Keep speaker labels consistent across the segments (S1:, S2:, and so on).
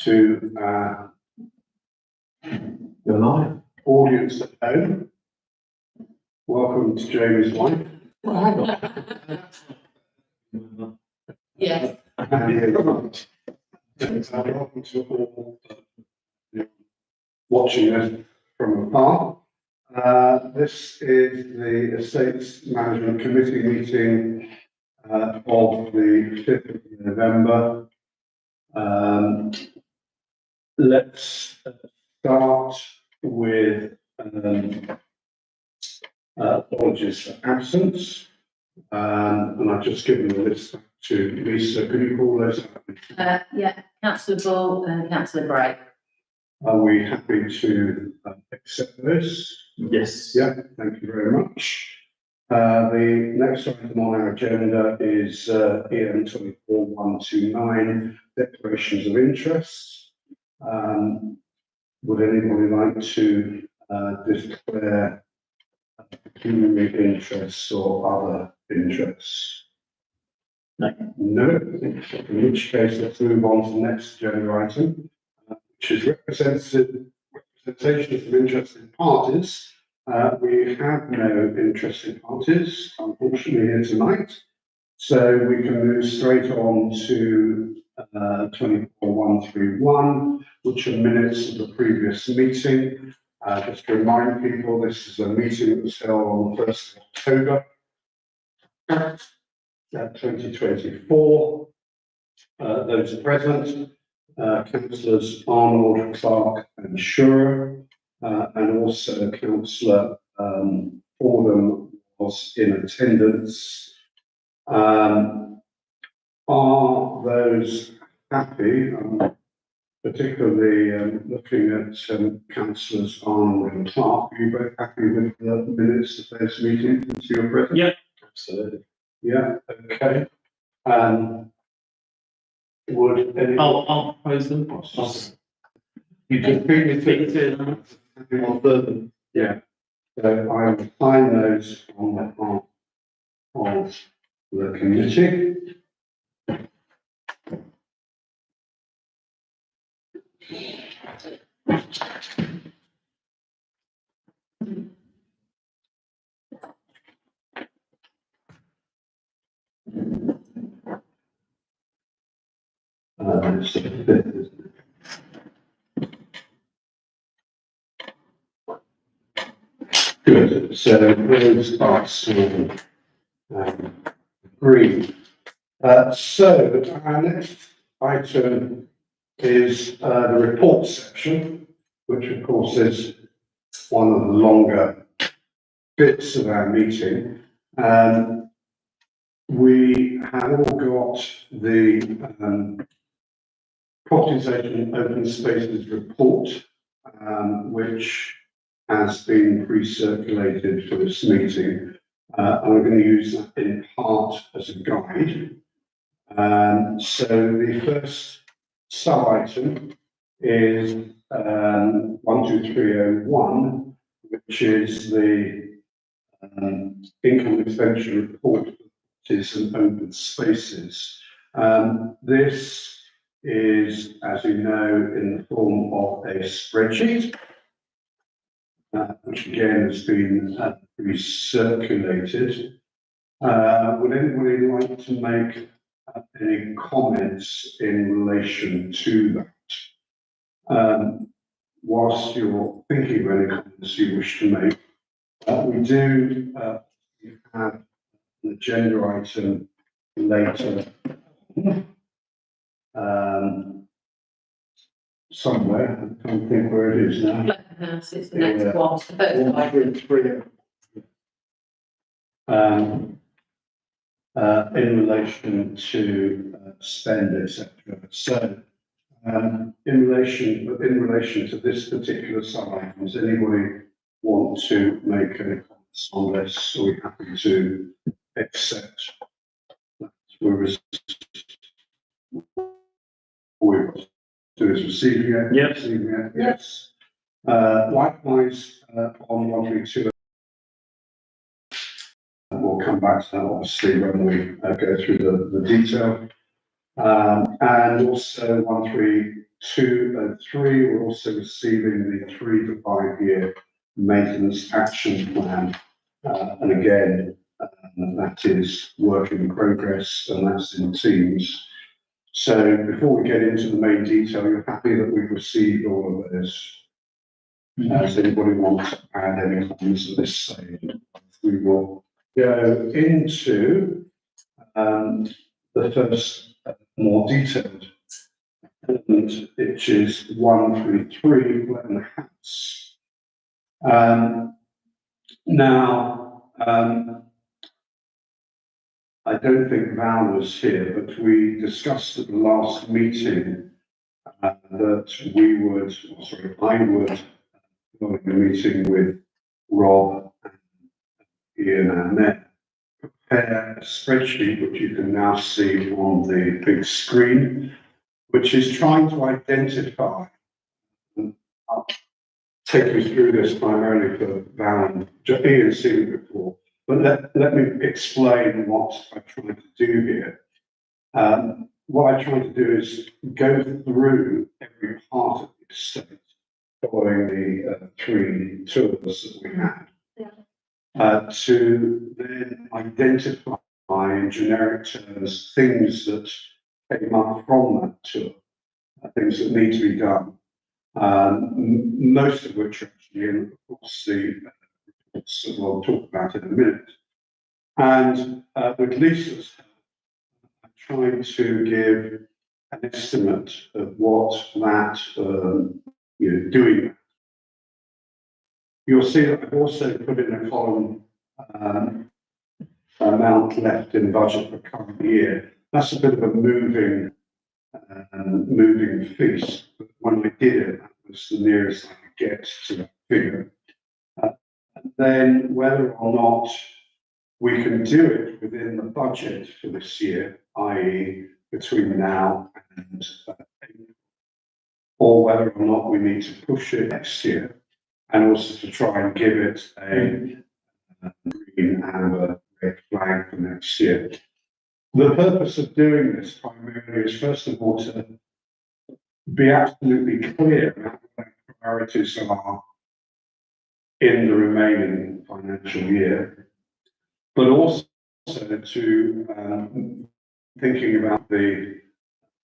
S1: to the audience at home. Welcome to Jamie's wife.
S2: Well, hang on.
S3: Yes.
S1: And welcome to all watching us from afar. This is the Estates Management Committee meeting of the 5th of November. Let's start with apologies for absence. And I've just given the list to Lisa. Could you call those out?
S3: Yeah, Councillor Bull and Councillor Bray.
S1: Are we happy to accept this?
S2: Yes.
S1: Yeah, thank you very much. The next item on our agenda is EM 24129, declarations of interest. Would anybody like to declare pecuniary interests or other interests?
S2: No.
S1: No. In which case, let's move on to the next agenda item, which is representations of interested parties. We have no interested parties, unfortunately, here tonight. So we can move straight on to 24131, which are minutes of the previous meeting. Just to remind people, this is a meeting that was held on the 1st of October 2024. Those present, Councillors Arnold, Clark and Shurer, and also Councillor Fordham was in attendance. Are those happy? Particularly looking at Councillors Arnold and Clark, are you both happy with the minutes of those meetings since you're present?
S2: Yeah, absolutely.
S1: Yeah, okay. Would any...
S2: I'll propose them.
S1: You just beat me to them. Yeah. So I will find those on the part of the committee. Good. So those are still green. So our next item is the report section, which of course is one of the longer bits of our meeting. We have all got the Property Open Spaces report, which has been pre-circulated for this meeting. I'm going to use that in part as a guide. So the first sub-item is 12301, which is the income expenditure report for properties and open spaces. This is, as you know, in the form of a spreadsheet, which again has been recirculated. Would anybody like to make any comments in relation to that? Whilst you're thinking of any comments you wish to make, we do have an agenda item later. Somewhere, I can't think where it is now.
S3: House is the next one. The first one.
S1: In relation to spend, etc. So, in relation to this particular sub-item, does anybody want to make any comments on this? Are we happy to accept that we're receiving it?
S2: Yep.
S1: Receiving it, yes. Likewise, on 132. We'll come back to that obviously when we go through the detail. And also 2 and 3, we're also receiving the 3 to 5 year maintenance action plan. And again, that is work in progress and that's in teams. So before we get into the main detail, you're happy that we've received all of this? Does anybody want to add any comments at this stage? We will go into the first more detailed element, which is 133, Glen House. Now, I don't think Val was here, but we discussed at the last meeting that we would, I would, following a meeting with Rob and Ian and Ned, prepare a spreadsheet which you can now see on the big screen, which is trying to identify, and I'll take you through this primarily for Val and Ian seen it before, but let me explain what I'm trying to do here. What I'm trying to do is go through every part of the estate, following the 3 tours that we had, to then identify in generic terms things that came up from that tour, things that need to be done, most of which are actually in, of course, the reports that we'll talk about in a minute. And with Lisa's help, I'm trying to give an estimate of what that, doing. You'll see that I've also put in a column amount left in budget for current year. That's a bit of a moving feast. But when I did it, that was the nearest I could get to that figure. And then whether or not we can do it within the budget for this year, i.e. between now and April, or whether or not we need to push it next year, and also to try and give it a green and a red flag for next year. The purpose of doing this primarily is, first of all, to be absolutely clear about what our priorities are in the remaining financial year, but also to thinking about the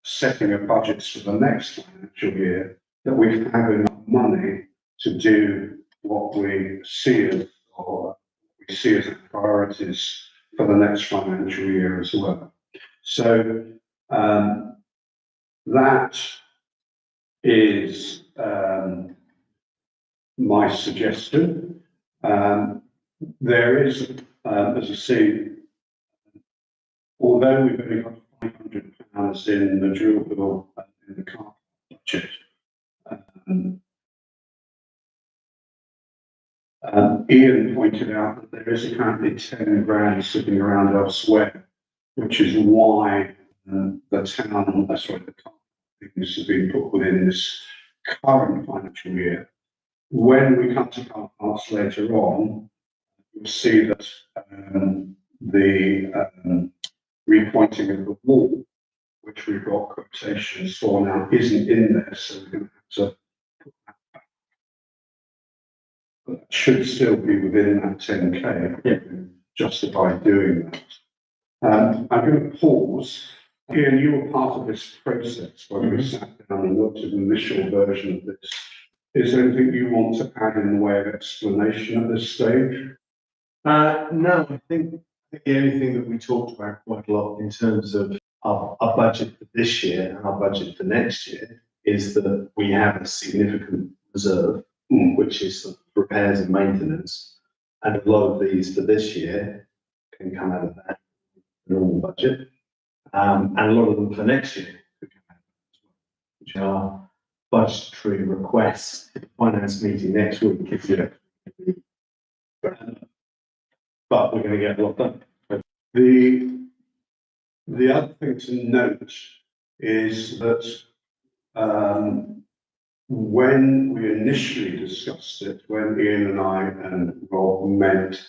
S1: setting of budgets for the next financial year, that we have enough money to do what we see as, or we see as priorities for the next financial year as well. So that is my suggestion. There is, as I say, although we've only got £500 in the drill bill in the car budget, Ian pointed out that there is apparently 10 grand sitting around elsewhere, which is why the car things have been put within this current financial year. When we come to car parts later on, you'll see that the repointing of the wall, which we've got quotations for now, isn't in there, so we're going to have to put that back. But that should still be within that 10k,
S2: Yeah.
S1: Justify doing that. I'm going to pause. Ian, you were part of this process when we sat down and looked at the initial version of this. Is there anything you want to add in the way of explanation at this stage?
S4: No, I think the only thing that we talked about quite a lot in terms of our budget for this year and our budget for next year is that we have a significant reserve, which is repairs and maintenance. And a lot of these for this year can come out of that normal budget. And a lot of them for next year could come out of that as well, which are budgetary requests. The finance meeting next week, if you but we're going to get a lot done.
S1: The other thing to note is that when we initially discussed it, when Ian and I and Rob met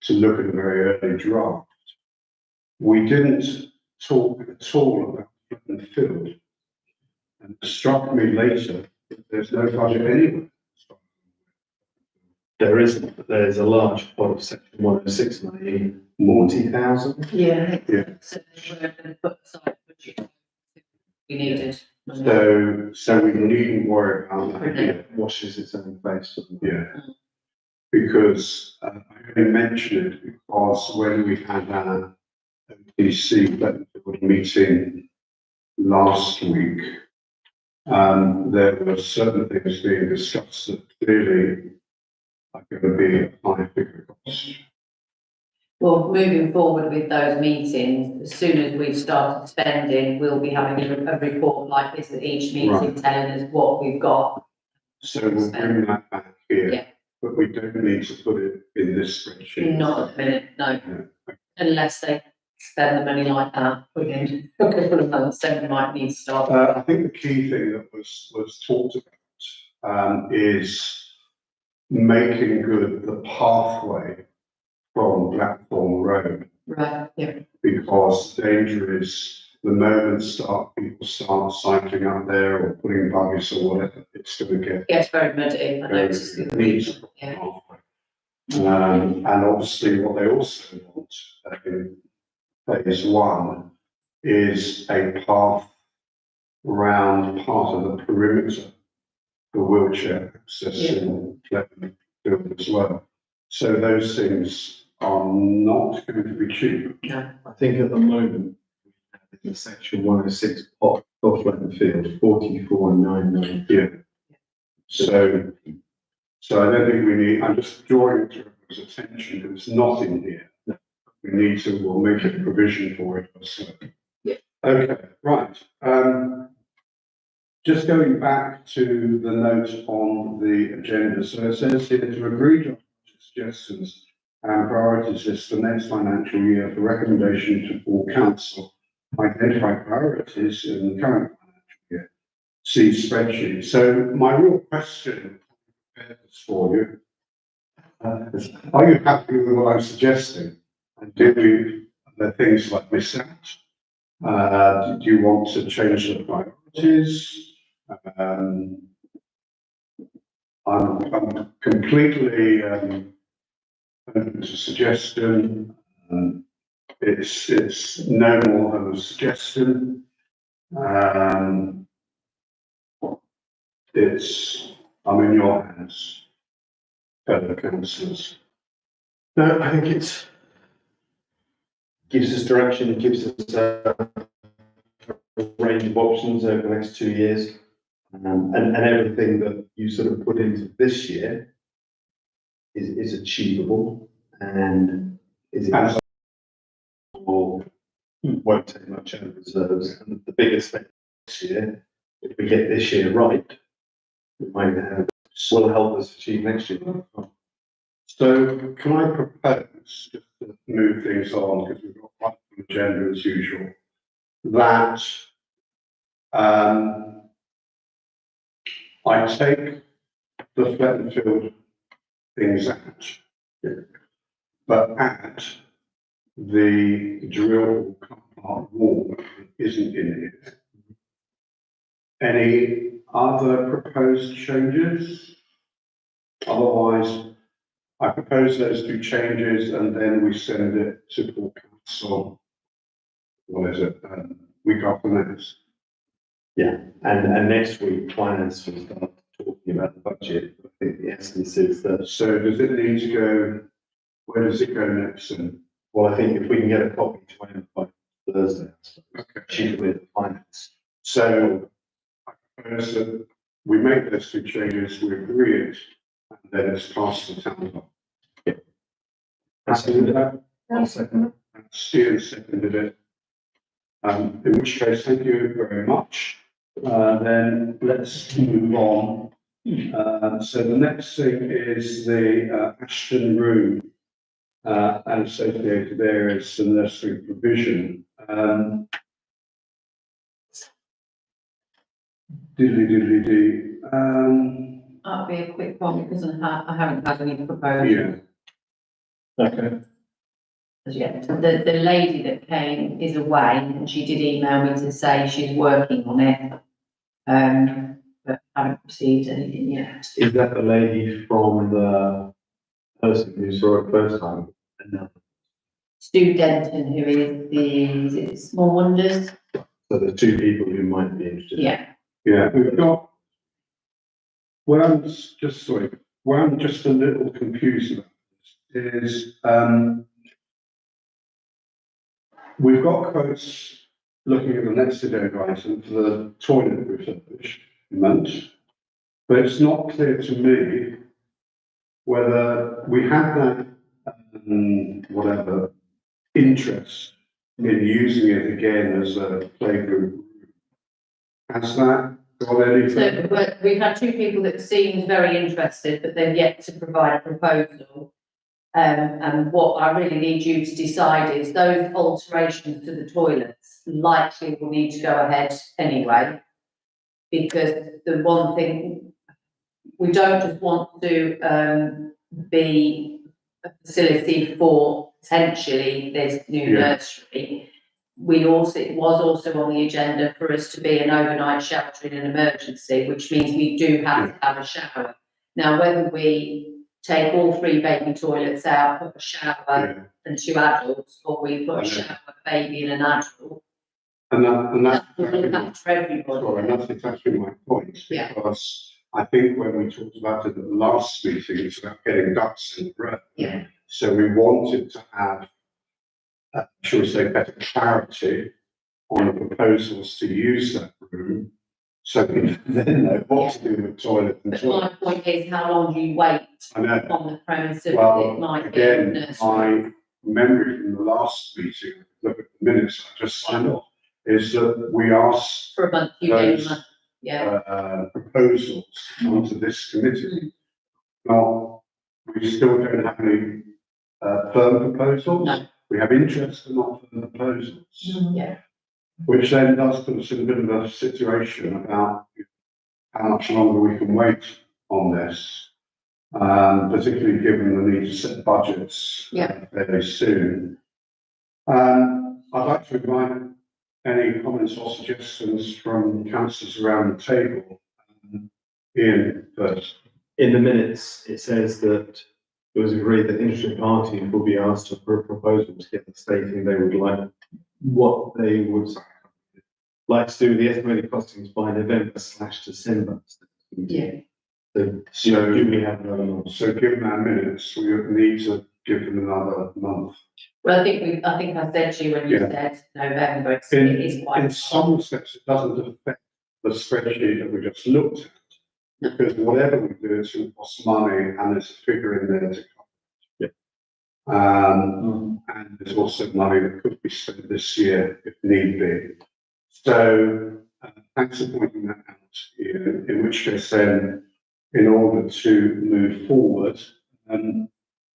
S1: to look at a very early draft, we didn't talk at all about Flippin Field. And it struck me later, that there's no budget anywhere.
S4: There isn't, but there's a large pot of section 106 money, 40,000.
S3: Yeah.
S1: Yeah.
S3: So we're going to put aside budget. We needed.
S1: So we needn't worry about that.
S4: It washes its own face.
S1: Yeah. Because I only mention it because when we had our OTC Blackpool meeting last week, there were certain things being discussed that clearly are going to be a high figure cost.
S3: Well, moving forward with those meetings, as soon as we've started spending, we'll be having a report like this at each meeting,
S1: Right.
S3: telling us what we've got.
S1: So we'll bring that back here,
S3: Yeah.
S1: but we don't need to put it in this spreadsheet.
S3: Not at the minute, no,
S1: Yeah.
S3: unless they spend the money like that within a couple of months, then we might need to start.
S1: I think the key thing that was talked about, is making good the pathway from Blackthorn Road,
S3: Right, yeah,
S1: because the danger is the moment people start cycling up there or putting buggies or whatever, it's going to get.
S3: gets very muddy, I noticed.
S1: It needs a
S3: Yeah.
S1: pathway. And obviously what they also want in phase one is a path around part of the perimeter for wheelchair access in Fletton Field as well. So those things are not going to be cheap.
S3: No,
S4: I think at the moment, we have in the section 106 pot of Flattened Field, 44,999.
S1: Yeah. So I don't think we need, I'm just drawing it to everyone's attention that it's not in here. We need to, we'll make a provision for it. So.
S3: Yeah.
S1: Okay, right. Just going back to the note on the agenda. So it says here to agree to suggestions and priorities list for next financial year for recommendation to full council. Identify priorities in the current financial year. See spreadsheet. So my real question is for you. Is, are you happy with what I'm suggesting? And do the things like miss out? Do you want to change the priorities? I'm completely open to suggestion. It's no more than a suggestion. I'm in your hands, fellow councillors.
S4: No, I think it gives us direction, it gives us a range of options over the next 2 years. And everything that you sort of put into this year is achievable and is or won't take much out of reserves. And the biggest thing this year, if we get this year right, we might have, will help us achieve next year.
S1: So can I propose, just to move things on, because we've got quite an agenda as usual, that I take the Flettenfield things out, but add the drill car park wall that isn't in here. Any other proposed changes? Otherwise, I propose those two changes and then we send it to full council. What is it? Week after next.
S4: Yeah, and next week, finance will start talking about the budget. I think the essence is that,
S1: So does it need to go, where does it go next then?
S4: well, I think if we can get a copy to him by Thursday, I suppose,
S1: Okay.
S4: chief with finance.
S1: So I propose that we make those two changes, we agree it, and then it's passed to the town hall. Happy with that?
S4: I'll second
S1: Steven seconded it. In which case, thank you very much. Then let's move on. So the next thing is the Ashton Room and associated areas and nursery provision. Diddly.
S3: that'll be a quick one because I haven't had any proposals.
S1: Yeah.
S4: Okay.
S3: As yet. The lady that came is away and she did email me to say she's working on it. But haven't received anything yet.
S4: Is that the lady from the person who saw it first time? No.
S3: Stu Denton, who is it Small Wonders?
S4: So the two people who might be interested.
S3: Yeah,
S1: Yeah, we've got, where I'm just, sorry, where I'm just a little confused about this is, we've got quotes looking at the next agenda item for the toilet refurbishment, but it's not clear to me whether we had that, whatever, interest in using it again as a playgroup. Has that got any?
S3: so but we've had two people that seemed very interested, but they've yet to provide a proposal. And what I really need you to decide is those alterations to the toilets likely will need to go ahead anyway. Because the one thing, we don't just want to, be a facility for potentially this new
S1: Yeah.
S3: nursery. We also, it was also on the agenda for us to be an overnight shelter in an emergency, which means we do have to have a shower. Now, whether we take all 3 baby toilets out, put a shower
S1: Yeah.
S3: and 2 adults, or we put a
S1: Okay.
S3: shower, baby and an adult,
S1: And that's.
S3: that will look after everybody.
S1: Sorry, and that's exactly my point,
S3: Yeah.
S1: because I think when we talked about it at the last meeting, it's about getting ducks in a row.
S3: Yeah.
S1: So we wanted to have, shall we say, better clarity on the proposals to use that room, so we then know what to do with toilet and
S3: But my
S1: toilet.
S3: point is, how long do you wait
S1: I know.
S3: on the premise of it
S1: Well,
S3: might be a
S1: again,
S3: nursery?
S1: my memory from the last meeting, look at the minutes I just signed off, is that we asked
S3: For a month, you gave
S1: those,
S3: them, yeah,
S1: proposals onto this committee. Now, we still don't have any, firm proposals.
S3: No.
S1: We have interest but not firm proposals,
S3: yeah,
S1: which then does put us in a bit of a situation about how much longer we can wait on this. Particularly given the need to set budgets fairly soon. I'd like to invite any comments or suggestions from councillors around the table. Ian first.
S4: In the minutes, it says that it was agreed that interested parties will be asked for a proposal together stating they would like, what they would like to do with the estimated costings by November/December.
S3: yeah.
S4: So do we have another month?
S1: So given our minutes, we would need to give them another month.
S3: Well, I think I said to you when you
S1: Yeah.
S3: said November, it is quite.
S1: In some respects, it doesn't affect the spreadsheet that we just looked at. Because whatever we do, it's going to cost money and there's a figure in there to cover. And there's also money that could be spent this year if need be. So, thanks for pointing that out, Ian, in which case then, in order to move forward,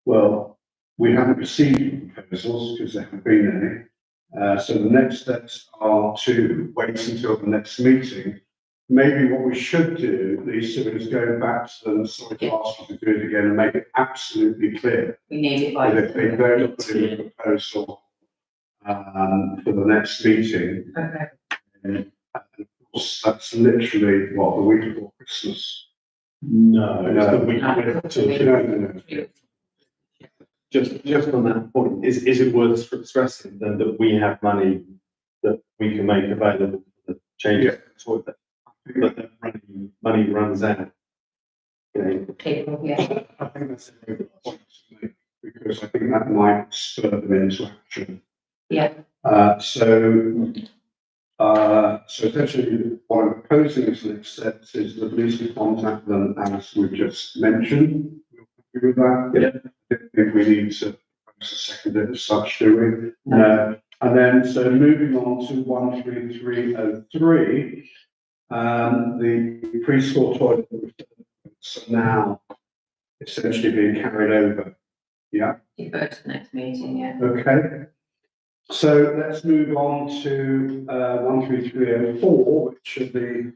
S1: well, we haven't received proposals because there haven't been any. So the next steps are to wait until the next meeting. Maybe what we should do, Lisa, is go back to them, sorry to ask you to do it again and make it absolutely clear
S3: We need it by.
S1: that if they don't put in a proposal for the next meeting,
S3: Okay,
S1: and of course, that's literally what, the week before Christmas.
S4: No, it's the week
S3: No.
S4: with- just on that point, is it worth stressing then that we have money that we can make available for the changes to the toilet? But that money runs out. You know,
S3: people, yeah,
S1: I think that's a very good point to make, because I think that might spur them into action.
S3: yeah,
S1: So essentially, what I'm proposing as next steps is that Lisa contact them as we've just mentioned. You're happy with that?
S4: Yeah.
S1: I don't think we need to propose a second bit as such, do we? No. And then, so moving on to 13303, the preschool toilet are now essentially being carried over. Yeah.
S3: defer to the next meeting, yeah.
S1: Okay. So let's move on to 13304, which should be,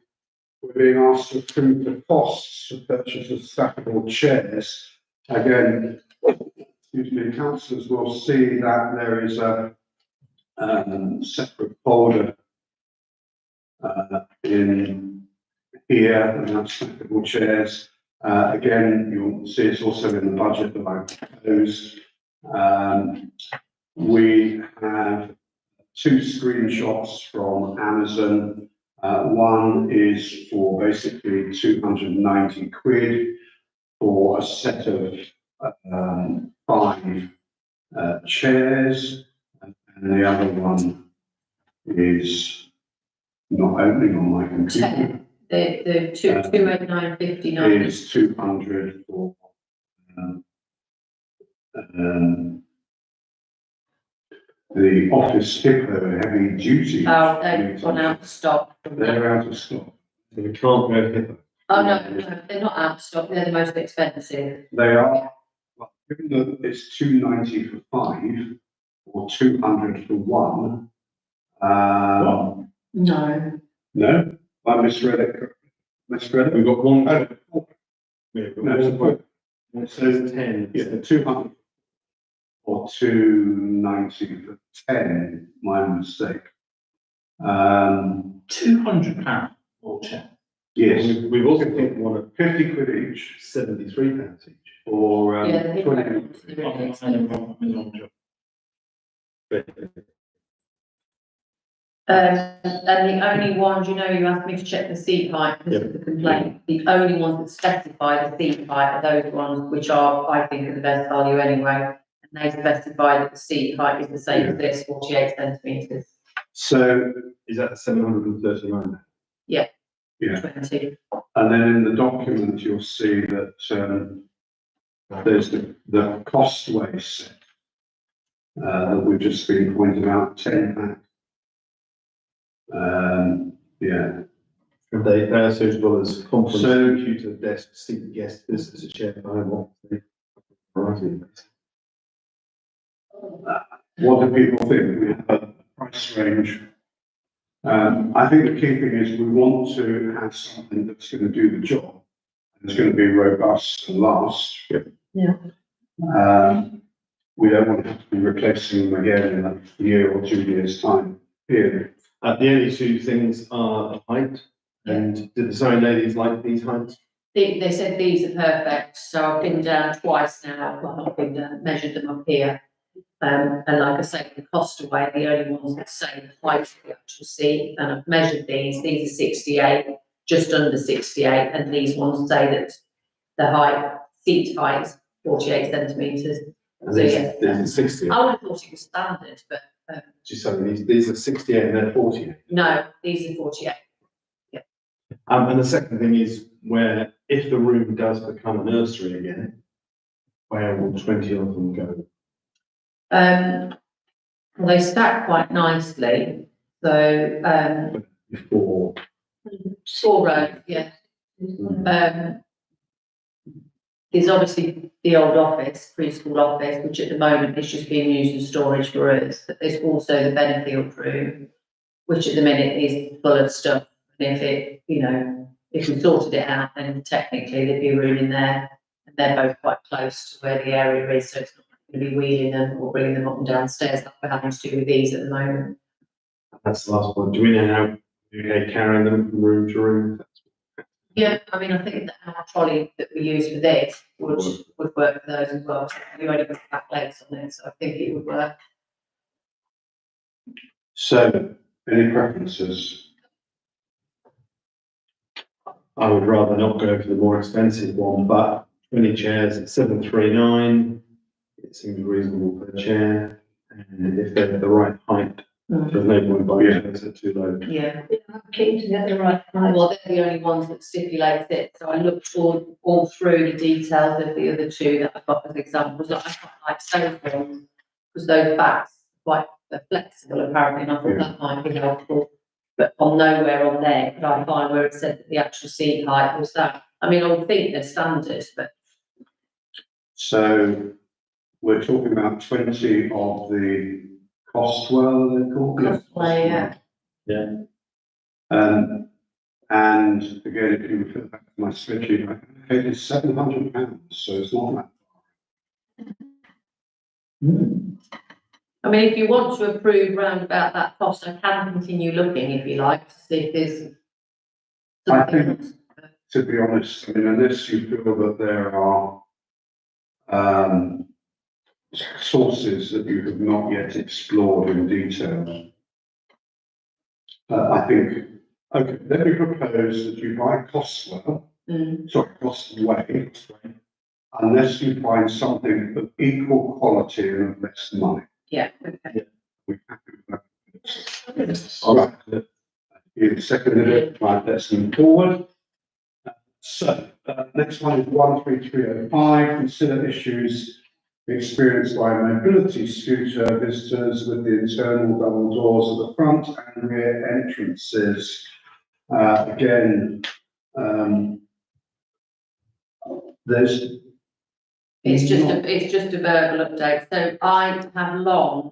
S1: we're being asked to approve the costs of purchase of stackable chairs. Again, excuse me, councillors will see that there is a separate folder in here, and that's stackable chairs. Again, you'll see it's also in the budget that I proposed. We have two screenshots from Amazon. One is for basically 290 quid for a set of 5 chairs, and the other one is not opening on my computer.
S3: The 289.59.
S1: Is 200 for the Office Hippo heavy duty.
S3: Oh, they've gone out of stock.
S1: They're out of stock.
S4: We can't go Hippo.
S3: Oh, no, they're not out of stock, they're the most expensive.
S1: They are, well, given that it's 290 for 5 or 200 for 1.
S3: No.
S1: No, I misread it. Misread it.
S4: We've got one.
S1: Oh,
S4: We've got
S1: no, it's
S4: one point.
S1: a
S4: So 10.
S1: Yeah, 200 or 290 for 10, my mistake.
S2: £200 for chair.
S1: Yes,
S4: We've also got one at
S1: 50 quid each
S4: £73 each.
S1: or
S3: Yeah, the Hippo
S1: 20.
S3: ones are really expensive. And the only ones, you know, you asked me to check the seat height because of the complaint. The only ones that specify the seat height are those ones which are, I think, are the best value anyway. And they specify that the seat height is the same as this, 48 centimetres,
S1: So,
S4: Is that 739?
S1: yeah,
S3: 20.
S1: and then in the document, you'll see that there's the cost waste that we've just been pointing out, £10. Yeah,
S4: And they are so as well as conference,
S1: So-
S4: computer, desk, seat, guest, business, chair, home office. Variety.
S1: what do people think? We have a price range. I think the key thing is we want to have something that's going to do the job. And it's going to be robust and last.
S3: Yeah.
S1: We don't want to have to be replacing them again in a year or 2 years' time. Period.
S4: The only two things are the height, and did the design ladies like these heights?
S3: They said these are perfect, so I've been down twice now, well, not been down, measured them up here. And like I say, the cost away, the only ones that say the height of the actual seat, and I've measured these are 68, just under 68, and these ones say that the height, seat height is 48 centimetres.
S4: And
S3: So,
S4: these,
S3: yeah.
S4: these are 68.
S3: I would have thought it was standard, but,
S4: Just saying, these are 68 and they're 48.
S3: no, these are 48.
S4: And the second thing is where, if the room does become a nursery again, where will 20 of them go?
S3: Well, they stack quite nicely, so,
S4: Before,
S3: 4 rows, yeah. There's obviously the old office, preschool office, which at the moment is just being used as storage for us, but there's also the Benefield room, which at the minute is full of stuff. And if it, you know, if we sorted it out, then technically there'd be room in there, and they're both quite close to where the area is, so it's not going to be wheeling them or bringing them up and downstairs like we're having to do with these at the moment.
S4: that's the last one. Do we know how you're carrying them from room to room?
S3: Yeah, I mean, I think that our trolley that we use for this would work for those as well. You only put back legs on it, so I think it would work.
S1: So, any preferences?
S4: I would rather not go for the more expensive one, but 20 chairs at 739, it seems reasonable per chair. And if they're the right height, there's no point buying chairs at too low.
S3: Yeah.
S5: I'm keen to get the right price.
S3: Well, they're the only ones that stipulate it, so I looked all through the details of the other two that I've got as examples. I quite like those ones, because those backs are quite flexible apparently, and I thought that might be helpful. But on nowhere on there could I find where it said that the actual seat height was that. I mean, I would think they're standard, but
S1: So, we're talking about 20 of the Costwell, they're called? Yes,
S3: Costwell, yeah.
S1: And again, if you refer back to my spreadsheet, it is £700, so it's not that.
S3: I mean, if you want to approve round about that cost, I can continue looking if you like to see if there's
S1: I think, to be honest, I mean, unless you feel that there are, sources that you have not yet explored in detail, I think, okay, let me propose that you buy Costwell, Costway, unless you find something of equal quality and of less money.
S3: Yeah, okay.
S1: We're happy with that. All right. You seconded it, right, let's move forward. So, next one is 13305, consider issues experienced by mobility scooter visitors with the internal double doors at the front and rear entrances. Again, there's.
S3: It's just a verbal update. So I have long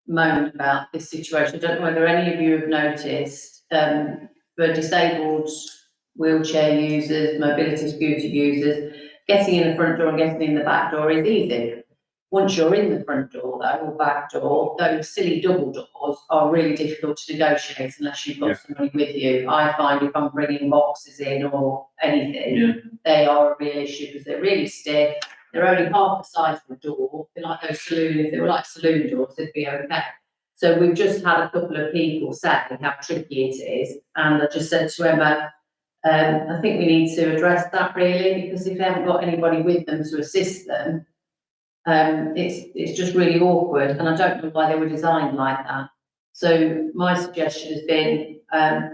S3: moaned about this situation. I don't know whether any of you have noticed, for disabled wheelchair users, mobility scooter users, getting in the front door and getting in the back door is easy. Once you're in the front door though, or back door, those silly double doors are really difficult to negotiate unless you've got somebody with you. I find if I'm bringing boxes in or anything, they are a real issue because they're really stiff. They're only half the size of the door. They're like those saloon, if they were like saloon doors, they'd be okay. So we've just had a couple of people say how tricky it is. And I just said to Emma, I think we need to address that really, because if they haven't got anybody with them to assist them, it's just really awkward. And I don't know why they were designed like that. So my suggestion has been,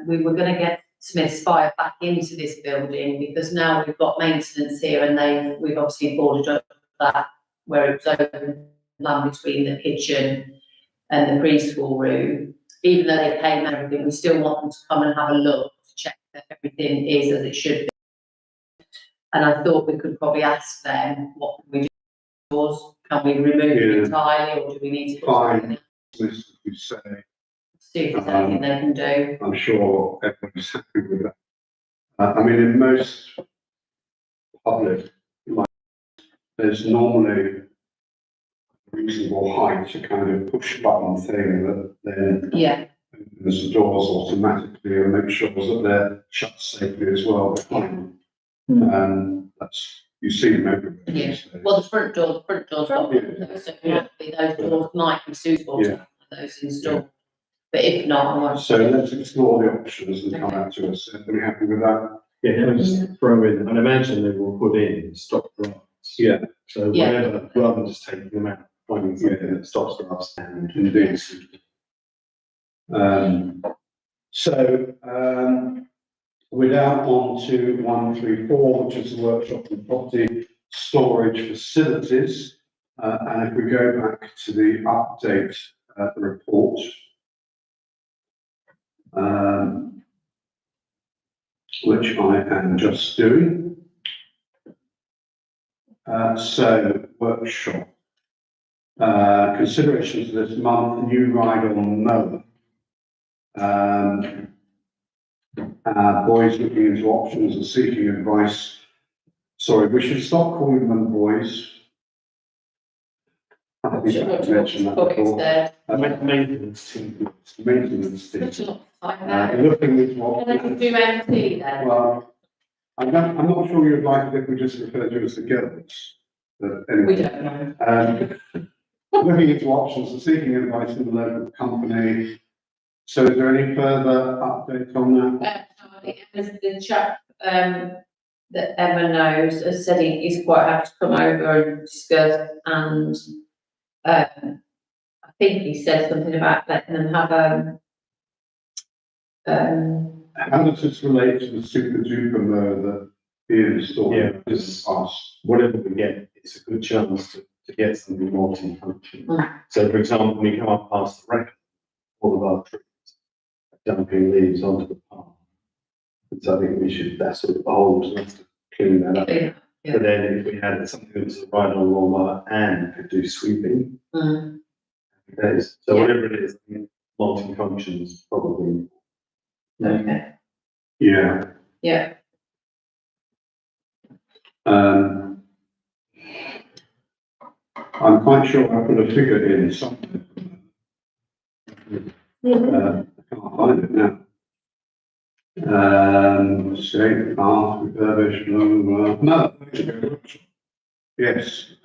S3: we were going to get Smiths Fire back into this building because now we've got maintenance here and we've obviously boarded up that where it was open land between the kitchen and the preschool room. Even though they pay and everything, we still want them to come and have a look to check that everything is as it should be. And I thought we could probably ask them, what can we do? Can we remove it entirely or do we need to?
S1: Fine, as you say.
S3: See if there's anything they can do.
S1: I'm sure everyone's happy with that. I mean, in most public, there's normally a reasonable height to kind of push button thing that then opens the doors automatically and makes sure that they're shut safely as well behind. That's, you see them everywhere.
S3: Yeah. Well, the front door's got those, so those doors might be suitable to have those installed. But if not, I want.
S1: So let's explore the options and come back to us. Are we happy with that?
S4: Yeah, can I just throw in, and imagine they will put in stop drafts.
S1: Yeah.
S4: So whatever, rather than just taking them out, finding something that stops drafts and
S1: Indeed. We're now on to 134, which is the workshop and property storage facilities. And if we go back to the update report, which I am just doing. So workshop. Considerations this month, new ride on mower. Boys looking into options and seeking advice. Sorry, we should stop calling them boys. I think I mentioned that before. Maintenance team. Maintenance team. Looking into options.
S3: Do MT then?
S1: Well, I'm not sure you'd like it if we just refer to it as the girls. But anyway.
S3: We don't know.
S1: Looking into options and seeking advice from the local company. So is there any further update on that?
S3: The chap that Emma knows has said he is quite happy to come over and discuss, and I think he said something about letting them have
S1: How does this relate to the super duper mower that Ian installed?
S4: Yeah, because whatever we get, it's a good chance to get something multi-function. So for example, when you come up past the wreck, all of our trees are dumping leaves onto the path. And so I think that's sort of the whole, to clean that up.
S3: Yeah.
S4: But then if we had something that was a ride on lawnmower and could do sweeping, days. So whatever it is, multi-functions probably.
S3: Okay.
S1: Yeah.
S3: Yeah.
S1: I'm quite sure I put a figure in something. I can't find it now. State path, refurbished, blah, blah, blah. No, yes,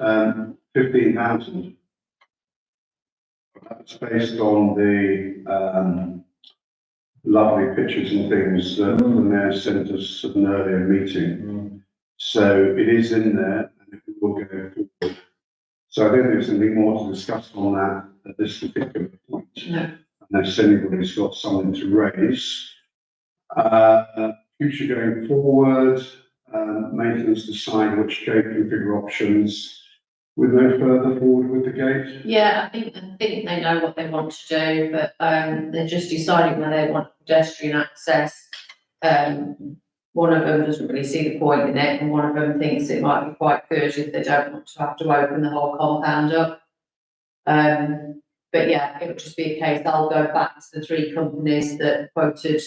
S1: 15,000. That's based on the, lovely pictures and things that the mayor sent us at an earlier meeting. So it is in there and it will go forward. So I don't think there's anything more to discuss on that at this particular point.
S3: No.
S1: Unless anybody's got something to raise. Future going forward, maintenance decide which gate configure options with no further forward with the gate.
S3: Yeah, I think they know what they want to do, but, they're just deciding whether they want pedestrian access. One of them doesn't really see the point in it, and one of them thinks it might be quite good if they don't want to have to open the whole compound up. But yeah, it would just be a case, I'll go back to the three companies that quoted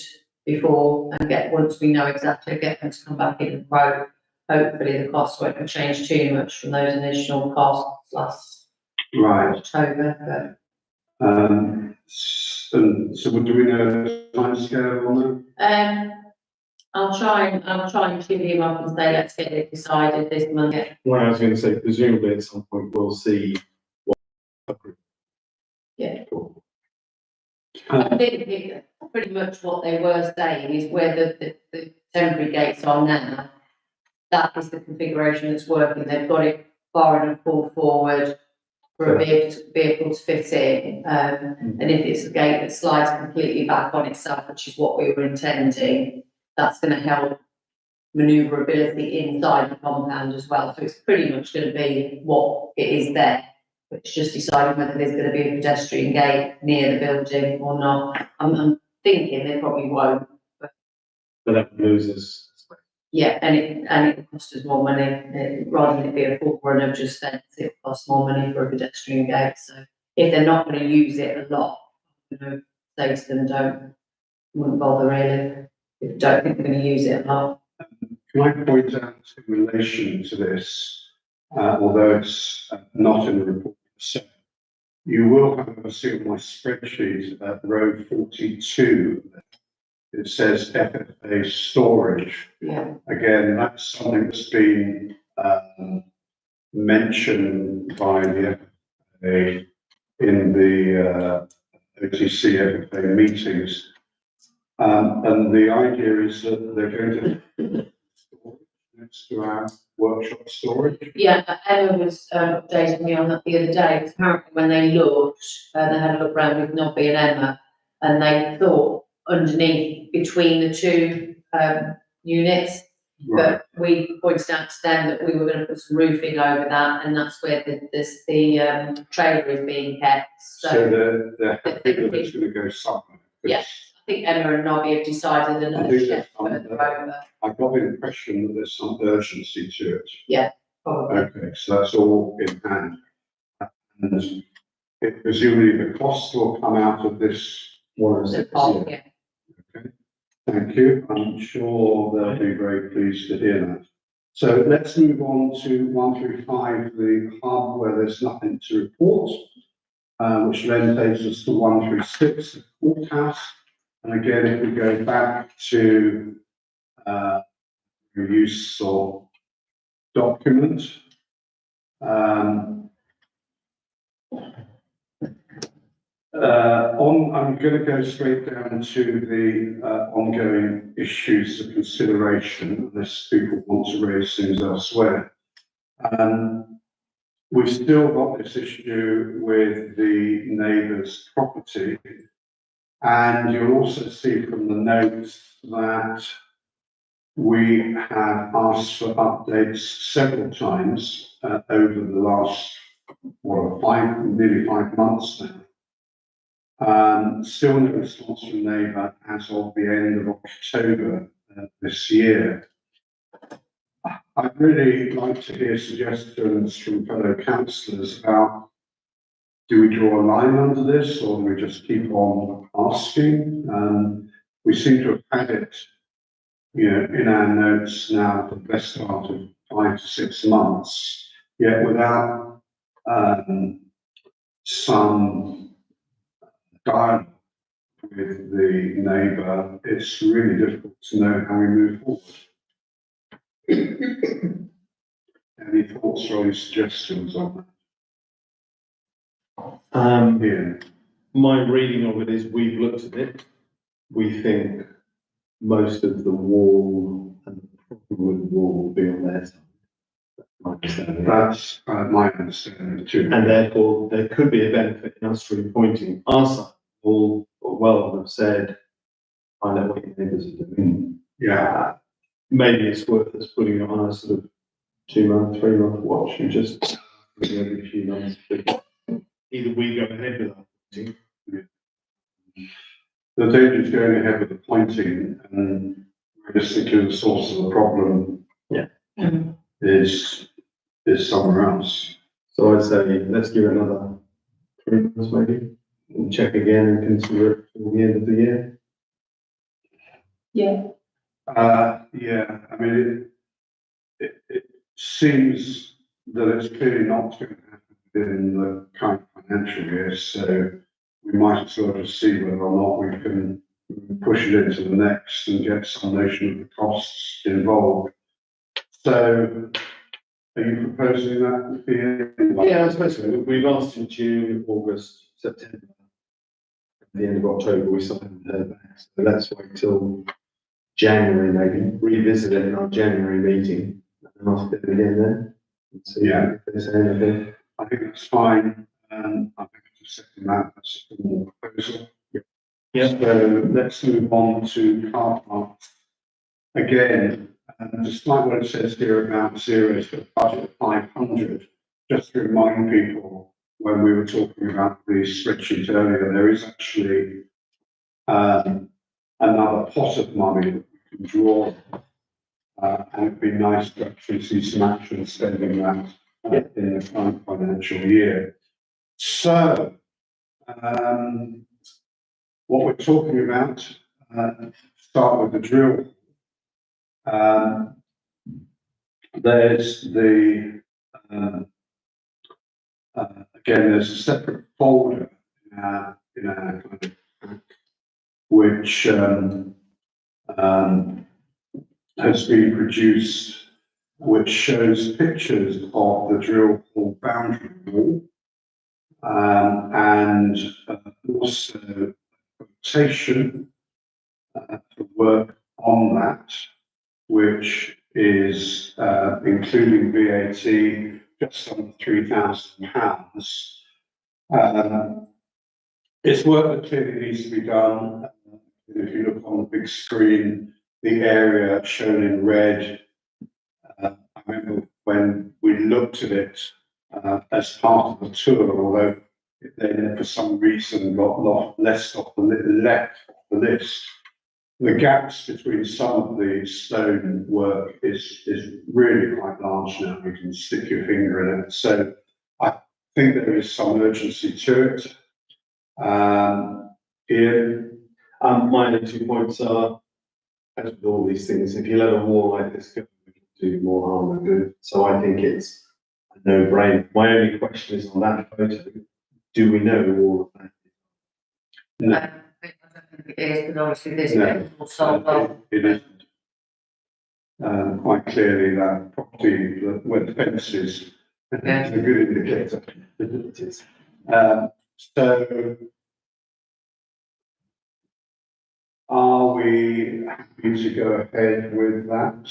S3: before and once we know exactly, get them to come back in and quote. Hopefully the costs won't have changed too much from those initial costs last
S1: Right.
S3: October,
S1: And so do we know the timescale on that?
S3: I'll try and tune him up and say, let's get it decided this month.
S4: Well, I was going to say, presumably at some point we'll see what.
S3: Yeah. I think pretty much what they were saying is where the temporary gates are now, that is the configuration that's working. They've got it far enough pulled forward for a vehicle to fit in. And if it's a gate that slides completely back on itself, which is what we were intending, that's going to help manoeuvrability inside the compound as well. So it's pretty much going to be what it is there. It's just deciding whether there's going to be a pedestrian gate near the building or not. I'm thinking they probably won't.
S4: But that loses.
S3: Yeah, and it costs us more money, rather than it be a full run of just fence, it costs more money for a pedestrian gate, so if they're not gonna use it a lot, say to them, wouldn't bother really, if you don't think they're gonna use it a lot.
S1: Can I point out in relation to this, although it's not in the report, so you will have seen on my spreadsheet at row 42, it says FFA storage.
S3: Yeah,
S1: Again, that's something that's been mentioned by the FFA in the OTC FFA meetings. And the idea is that they're going to next to our workshop storage.
S3: yeah, Emma was updating me on that the other day, because apparently when they looked, they had a look round with Nobby and Emma, and they thought underneath, between the two units,
S1: Right.
S3: but we pointed out to them that we were going to put some roofing over that, and that's where the trailer is being kept.
S1: So
S3: So
S1: they're happy that it's going to go somewhere.
S3: Yes. I think Emma and Nobby have decided
S1: I
S3: another
S1: think
S3: step
S1: that's
S3: further over,
S1: I got the impression that there's some urgency to it.
S3: probably.
S1: Okay, so that's all in hand. And presumably the costs will come out of this.
S3: The part, yeah.
S1: Thank you. I'm sure they'll be very pleased to hear that. So let's move on to 1 through 5, the hub, where there's nothing to report, which then takes us to 1 through 6, the courthouse. And again, if we go back to the use of document, I'm going to go straight down to the ongoing issues of consideration, unless people want to raise things elsewhere. We've still got this issue with the neighbour's property, and you'll also see from the notes that we have asked for updates several times over the last, nearly 5 months now. Still no response from neighbour as of the end of October this year. I'd really like to hear suggestions from fellow councillors about, do we draw a line under this, or do we just keep on asking? We seem to have had it, in our notes now for the best part of 5 to 6 months, yet without some dialogue with the neighbour, it's really difficult to know how we move forward. Any thoughts or any suggestions on that? Yeah.
S4: My reading of it is we've looked at it. We think most of the wall and the problem with the wall will be on their side. That's my understanding.
S1: That's my understanding too.
S4: And therefore, there could be a benefit in us repointing our side. All well have said, I know what your neighbours are doing.
S1: Yeah,
S4: Maybe it's worth us putting it on a sort of 2-month, 3-month watch and just every few months. Either we go ahead with our pointing.
S1: the danger is going ahead with the pointing and realistically the source of the problem is somewhere else.
S4: So I'd say, let's give it another 3 months maybe, and check again and consider it till the end of the year.
S5: Yeah,
S1: Yeah, I mean, it seems that it's clearly not going to happen within the current financial year, so we might as well just see whether or not we can push it into the next and get some notion of the costs involved. So, are you proposing that?
S4: Yeah, I suppose so. We've asked in June, August, September. At the end of October, we still haven't heard back. So let's wait till January maybe, revisit it in our January meeting and ask it again then. And see
S1: Yeah.
S4: if there's anything.
S1: I think that's fine, and I think it's a second that, that's a formal proposal.
S4: Yeah.
S1: So let's move on to car parks. Again, despite what it says here about zeros for a budget of 500, just to remind people, when we were talking about the spreadsheet earlier, there is actually another pot of money that we can draw. And it'd be nice to actually see some action spending that in the current financial year. So, what we're talking about, start with the drill. There's the, again, there's a separate folder in our kind of pack, which has been produced, which shows pictures of the drill hall boundary wall, and also quotation for work on that, which is including VAT, just under £3,000. It's work that clearly needs to be done. If you look on the big screen, the area shown in red, I remember when we looked at it as part of the tour, although it then for some reason got left off the list. The gaps between some of the stone work is really quite large now. You can stick your finger in it. So I think there is some urgency to it. Ian?
S4: My only 2 points are, as with all these things, if you let a wall like this go, it can do more harm than good. So I think it's a no-brainer. My only question is on that photo, do we know all of that?
S1: No.
S3: I don't think it is, but obviously this
S1: No.
S3: bit will solve off.
S1: It isn't. Quite clearly that property, where the fence is,
S3: Yeah.
S1: is a good indicator. It is. So are we happy to go ahead with that?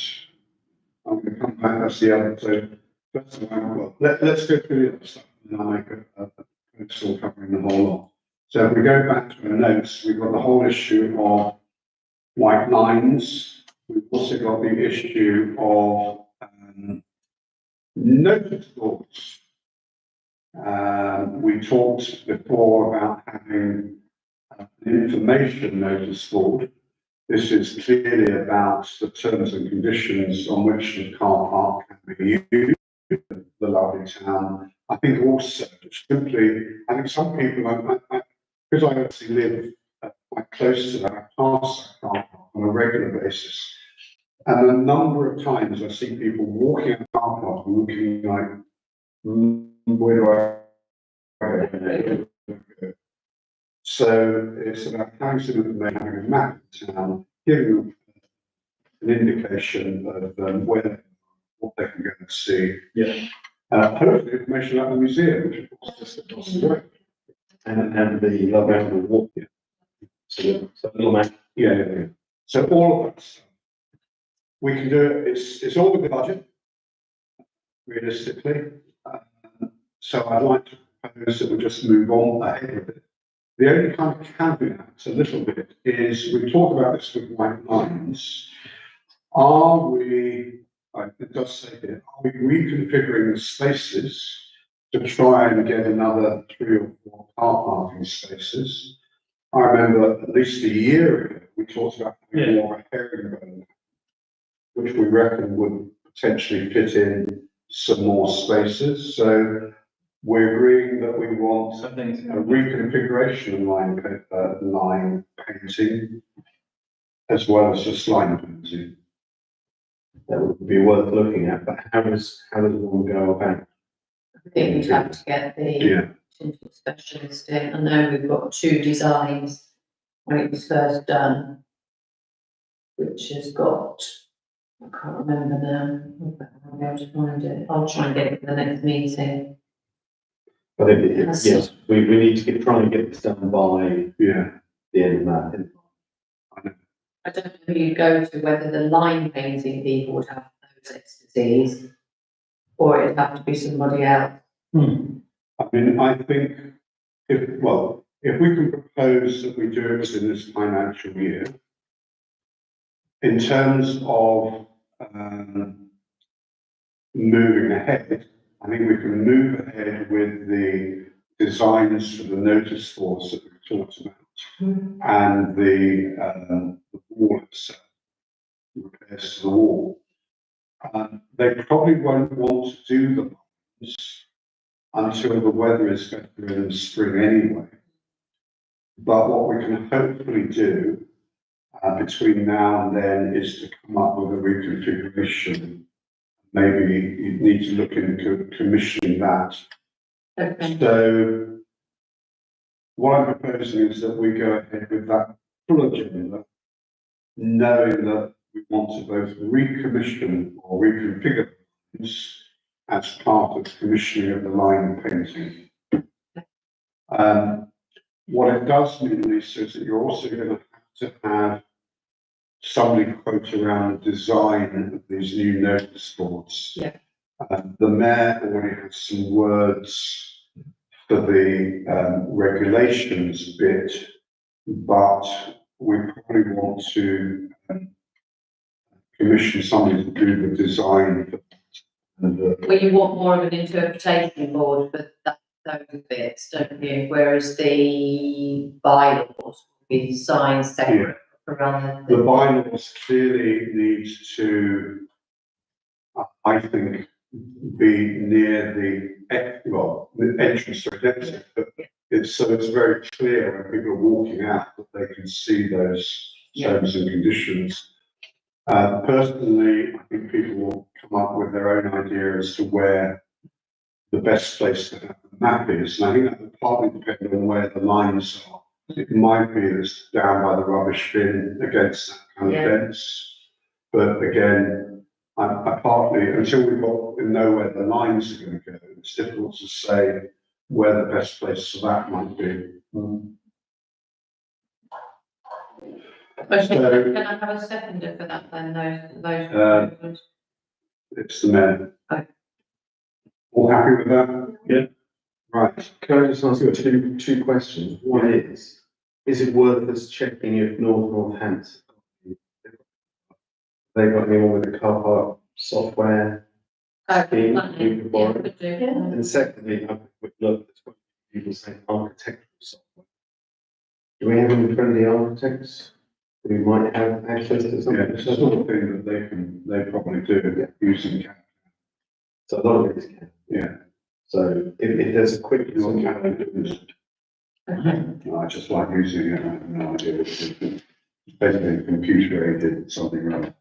S1: I'm going to come back, that's the other, so first of all, let's go through the other stuff and I'll make a proposal covering the whole lot. So if we go back to our notes, we've got the whole issue of white lines. We've also got the issue of notice boards. We talked before about having an information notice board. This is clearly about the terms and conditions on which the car park can be used, the lovely town. I think also simply, I think some people, because I actually live quite close to that, I pass that car park on a regular basis. And a number of times I see people walking in the car park and looking like, where do I go? So it's about housing information, having a map of the town, giving them an indication of where, what they can go and see.
S4: Yeah.
S1: Hopefully information about the museum, which of course is just across the road.
S4: And the Love Angle Walk.
S1: Yeah.
S4: So little map.
S1: Yeah. So all of that stuff. We can do it, it's all with the budget, realistically. So I'd like to propose that we just move on ahead with it. The only kind of caveat, a little bit, is we talk about this with white lines. Are we, it does say here, are we reconfiguring the spaces to try and get another 3 or 4 car parking spaces? I remember at least a year ago, we talked about having more of a herringbone, which we reckon would potentially fit in some more spaces. So we're agreeing that we want
S2: I think
S1: a reconfiguration of line painting as well as just line painting.
S4: That would be worth looking at, but how does one go about?
S3: I think we'd have to get the
S1: Yeah,
S3: potential specialist in. I know we've got 2 designs when it was first done, which has got, I can't remember now, I'll be able to find it. I'll try and get it for the next meeting.
S4: But yes, we need to try and get this done by
S1: yeah.
S4: the end of that.
S3: I don't know who you go to, whether the line painting people would have those expertise, or it'd have to be somebody else.
S1: I mean, I think if we can propose that we do it within this financial year, in terms of moving ahead, I think we can move ahead with the designs for the notice boards that we've talked about and the wall itself, repairs to the wall. They probably won't want to do the lines until the weather is better in the spring anyway. But what we can hopefully do between now and then is to come up with a reconfiguration. Maybe you need to look into commissioning that.
S3: Okay.
S1: So what I'm proposing is that we go ahead with that full agenda, knowing that we want to both recommission or reconfigure things as part of commissioning of the line painting. What it does mean, Lisa, is that you're also going to have somebody quote around the design of these new notice boards.
S3: Yeah.
S1: The mayor already has some words for the regulations bit, but we probably want to commission somebody to do the design for that. And,
S3: Well, you want more of an interpretation board for those bits, don't you? Whereas the bylaws will be signed separate from
S1: the bylaws clearly need to, I think, be near the entrance or exit, but it's very clear when people are walking out that they can see those terms and conditions. Personally, I think people will come up with their own idea as to where the best place to have the map is, and I think that will partly depend on where the lines are. It might be this down by the rubbish bin against that kind of fence, but again, I partly, until we know where the lines are going to go, it's difficult to say where the best place for that might be.
S3: Okay,
S1: So-
S3: can I have a seconder for that then, those?
S1: It's the mayor.
S3: Okay.
S1: All happy with that?
S4: Yeah.
S1: Right.
S4: Can I just ask you two questions? One is it worth us checking if Northampton, they've got anyone with the car park software? scheme we could borrow? And secondly, I would love to people say architectural software. Do we have any friendly architects who might have access to
S1: Yeah,
S4: something?
S1: it's the sort of thing that they probably do using CAD.
S4: So a lot of it is CAD.
S1: Yeah.
S4: So if there's a quick.
S1: Your CAD is, I just like using it, I have no idea. It's basically computer aided something like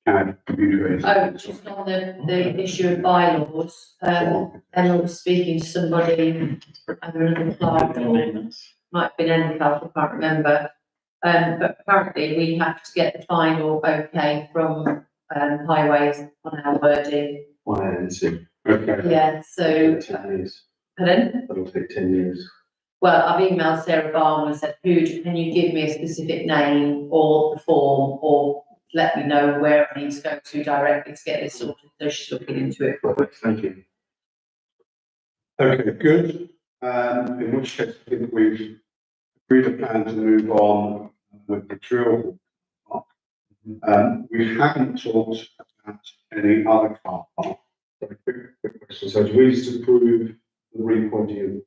S1: CAD, computer aided.
S3: Oh, just on the issue of bylaws, Emma was speaking to somebody, either another clerk or might have been Enfield, I can't remember. But apparently we have to get the final okay from, highways on our wording.
S1: Okay,
S3: Yeah, so,
S4: 10 years.
S3: pardon?
S4: That'll take 10 years.
S3: Well, I've emailed Sarah Barnum and said, can you give me a specific name or the form, or let me know where I need to go to directly to get this sorted, so she's looking into it.
S4: Perfect, thank you.
S1: okay, good. In which case, I think we've agreed a plan to move on with the drill. We haven't talked about any other car park.
S4: Sorry, quick question. So do we just approve the repointing of?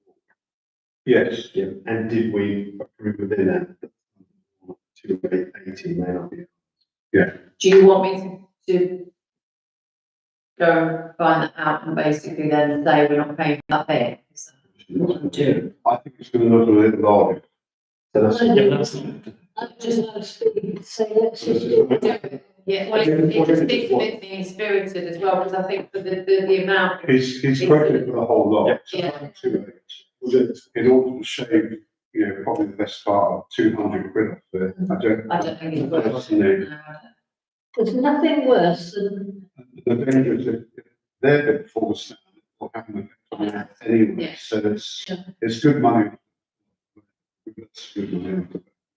S1: Yes,
S4: Yeah, and did we approve within that? 280 may not be.
S3: Do you want me to go and find that out and basically then say we're not paying for that bit? Is that what I'm doing?
S1: I think it's going to look a little odd.
S4: So that's.
S2: Yeah, that's,
S5: I just want to speak, say, let's just do it.
S3: Yeah, well, it just speaks a bit mean spirited as well, because I think for the amount.
S1: He's quoted for the whole lot.
S3: Yeah.
S1: In order to shave, probably the best part of 200 quid off it.
S3: I don't think it's worth
S1: Personally,
S3: it. No,
S5: There's nothing worse than,
S1: the danger is that they're a bit forced or having an effect on that anyway,
S3: Yeah.
S1: so it's good money. It's good money.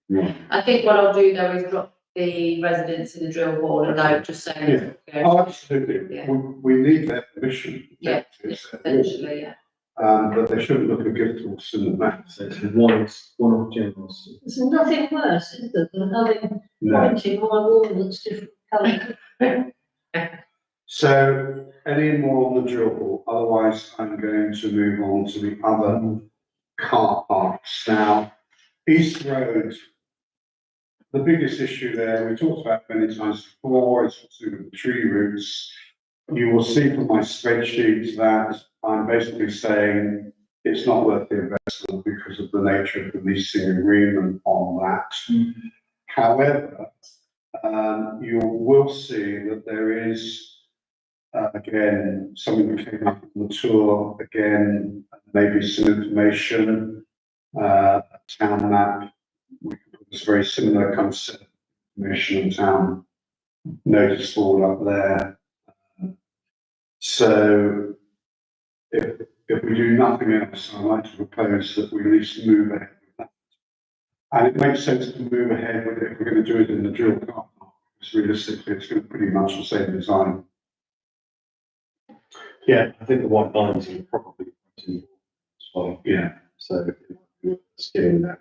S1: Yeah.
S3: I think what I'll do though is drop the residents in the drill hall a note, just saying.
S1: Oh, absolutely.
S3: Yeah.
S1: We need their permission.
S3: Yeah, essentially, yeah.
S1: But they shouldn't look a gift horse in the back.
S4: So it's one of generals.
S5: there's nothing worse, is there, than having
S1: No.
S5: pointing on a wall that's different colour.
S1: So, any more on the drill hall? Otherwise, I'm going to move on to the other car parks. Now, East Road, the biggest issue there, we talked about many times before, is to do with the tree roots. You will see from my spreadsheet that I'm basically saying it's not worth the investment because of the nature of the leasing agreement on that. However, you will see that there is, again, something that came up on the tour, again, maybe some information, a town map. We can put this very similar kind of set of information and town notice board up there. So if we do nothing else, I'd like to propose that we at least move ahead with that. And it makes sense to move ahead with it if we're going to do it in the drill car park, because realistically, it's going to be pretty much the same design.
S4: Yeah, I think the white lines are probably as well.
S1: Yeah.
S4: So it's getting that.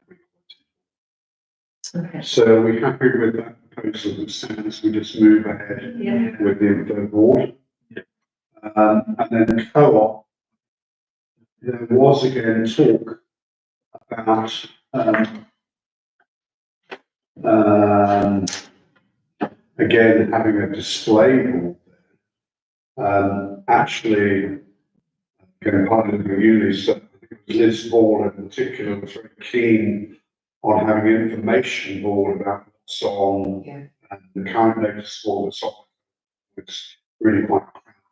S3: Okay.
S1: So are we happy with that proposal that stands? We just move ahead
S5: Yeah.
S1: with the info board. And then co-op, there was again talk about, again, having a display board. Actually, again, part of the unit, so Liz Ball in particular was very keen on having an information board about what's on,
S3: Yeah.
S1: and the current notice board that's on. It's really quite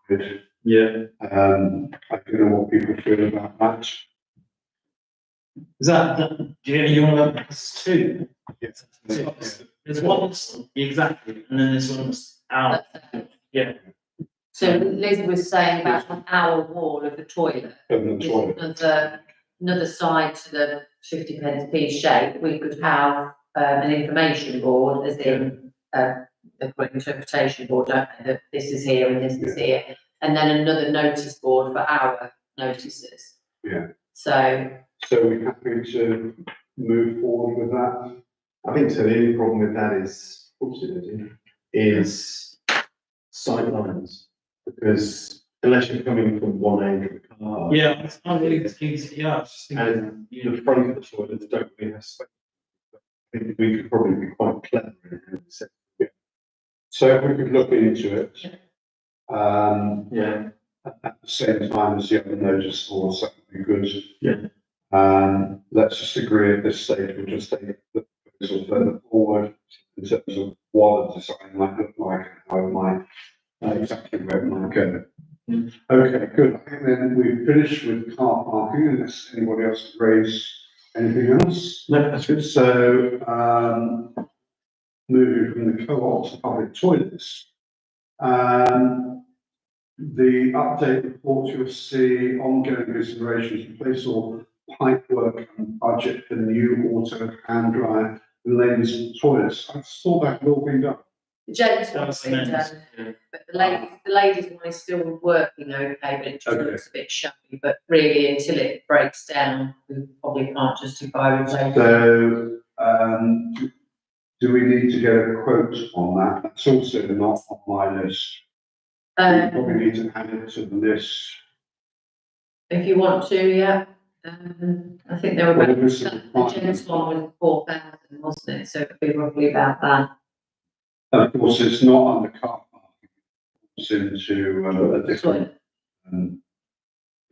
S1: crowded.
S2: yeah.
S1: I don't know what people feel about that.
S2: Is that, you want to, it's two?
S1: Yes.
S2: There's one that's exactly, and then there's one that's out, yeah.
S3: So Liz was saying about on our wall of the toilet,
S1: And the
S3: there's
S1: toilet.
S3: another side to the 50 pence piece shape, we could have an information board, as in the correct interpretation board, don't they, that this is here and this is here, and then another notice board for our notices.
S1: Yeah.
S3: So,
S1: So we're happy to move forward with that.
S4: I think so. The only problem with that is sight lines, because unless you're coming from one end of the car.
S2: Yeah, I'm really confused, yeah, I was just thinking,
S4: And the front of the toilets don't really have space. I think we could probably be quite clever in how we set.
S1: So if we could look into it,
S4: Yeah.
S1: at the same time as the other notice boards, that would be good.
S4: Yeah.
S1: Let's just agree at this stage, we'll just take the proposal further forward in terms of what the design might look like, and how it might, exactly where it might go. Okay, good. I think then we've finished with car parking, unless anybody else raise Anything else?
S4: No, that's good.
S1: So, moving from the co-op to public toilets. The update report, you'll see ongoing considerations to place all pipe work and budget for new auto hand dryer and ladies toilets. I saw that had all been done.
S3: The gents
S2: That
S3: one's
S2: was
S3: been
S2: men's,
S3: done,
S2: yeah.
S3: but the ladies one is still working okay, but it just
S1: Okay.
S3: looks a bit shabby, but really until it breaks down, we probably can't justify replacing.
S1: So, do we need to get a quote on that? That's also not on my list. We probably need to add it to the list.
S3: If you want to, yeah. I think there were
S1: Well,
S3: about,
S1: this is
S3: the
S1: fine.
S3: gents one was 4,000, wasn't it? So it'd be roughly about that.
S1: And of course, it's not under car parking. It's into a different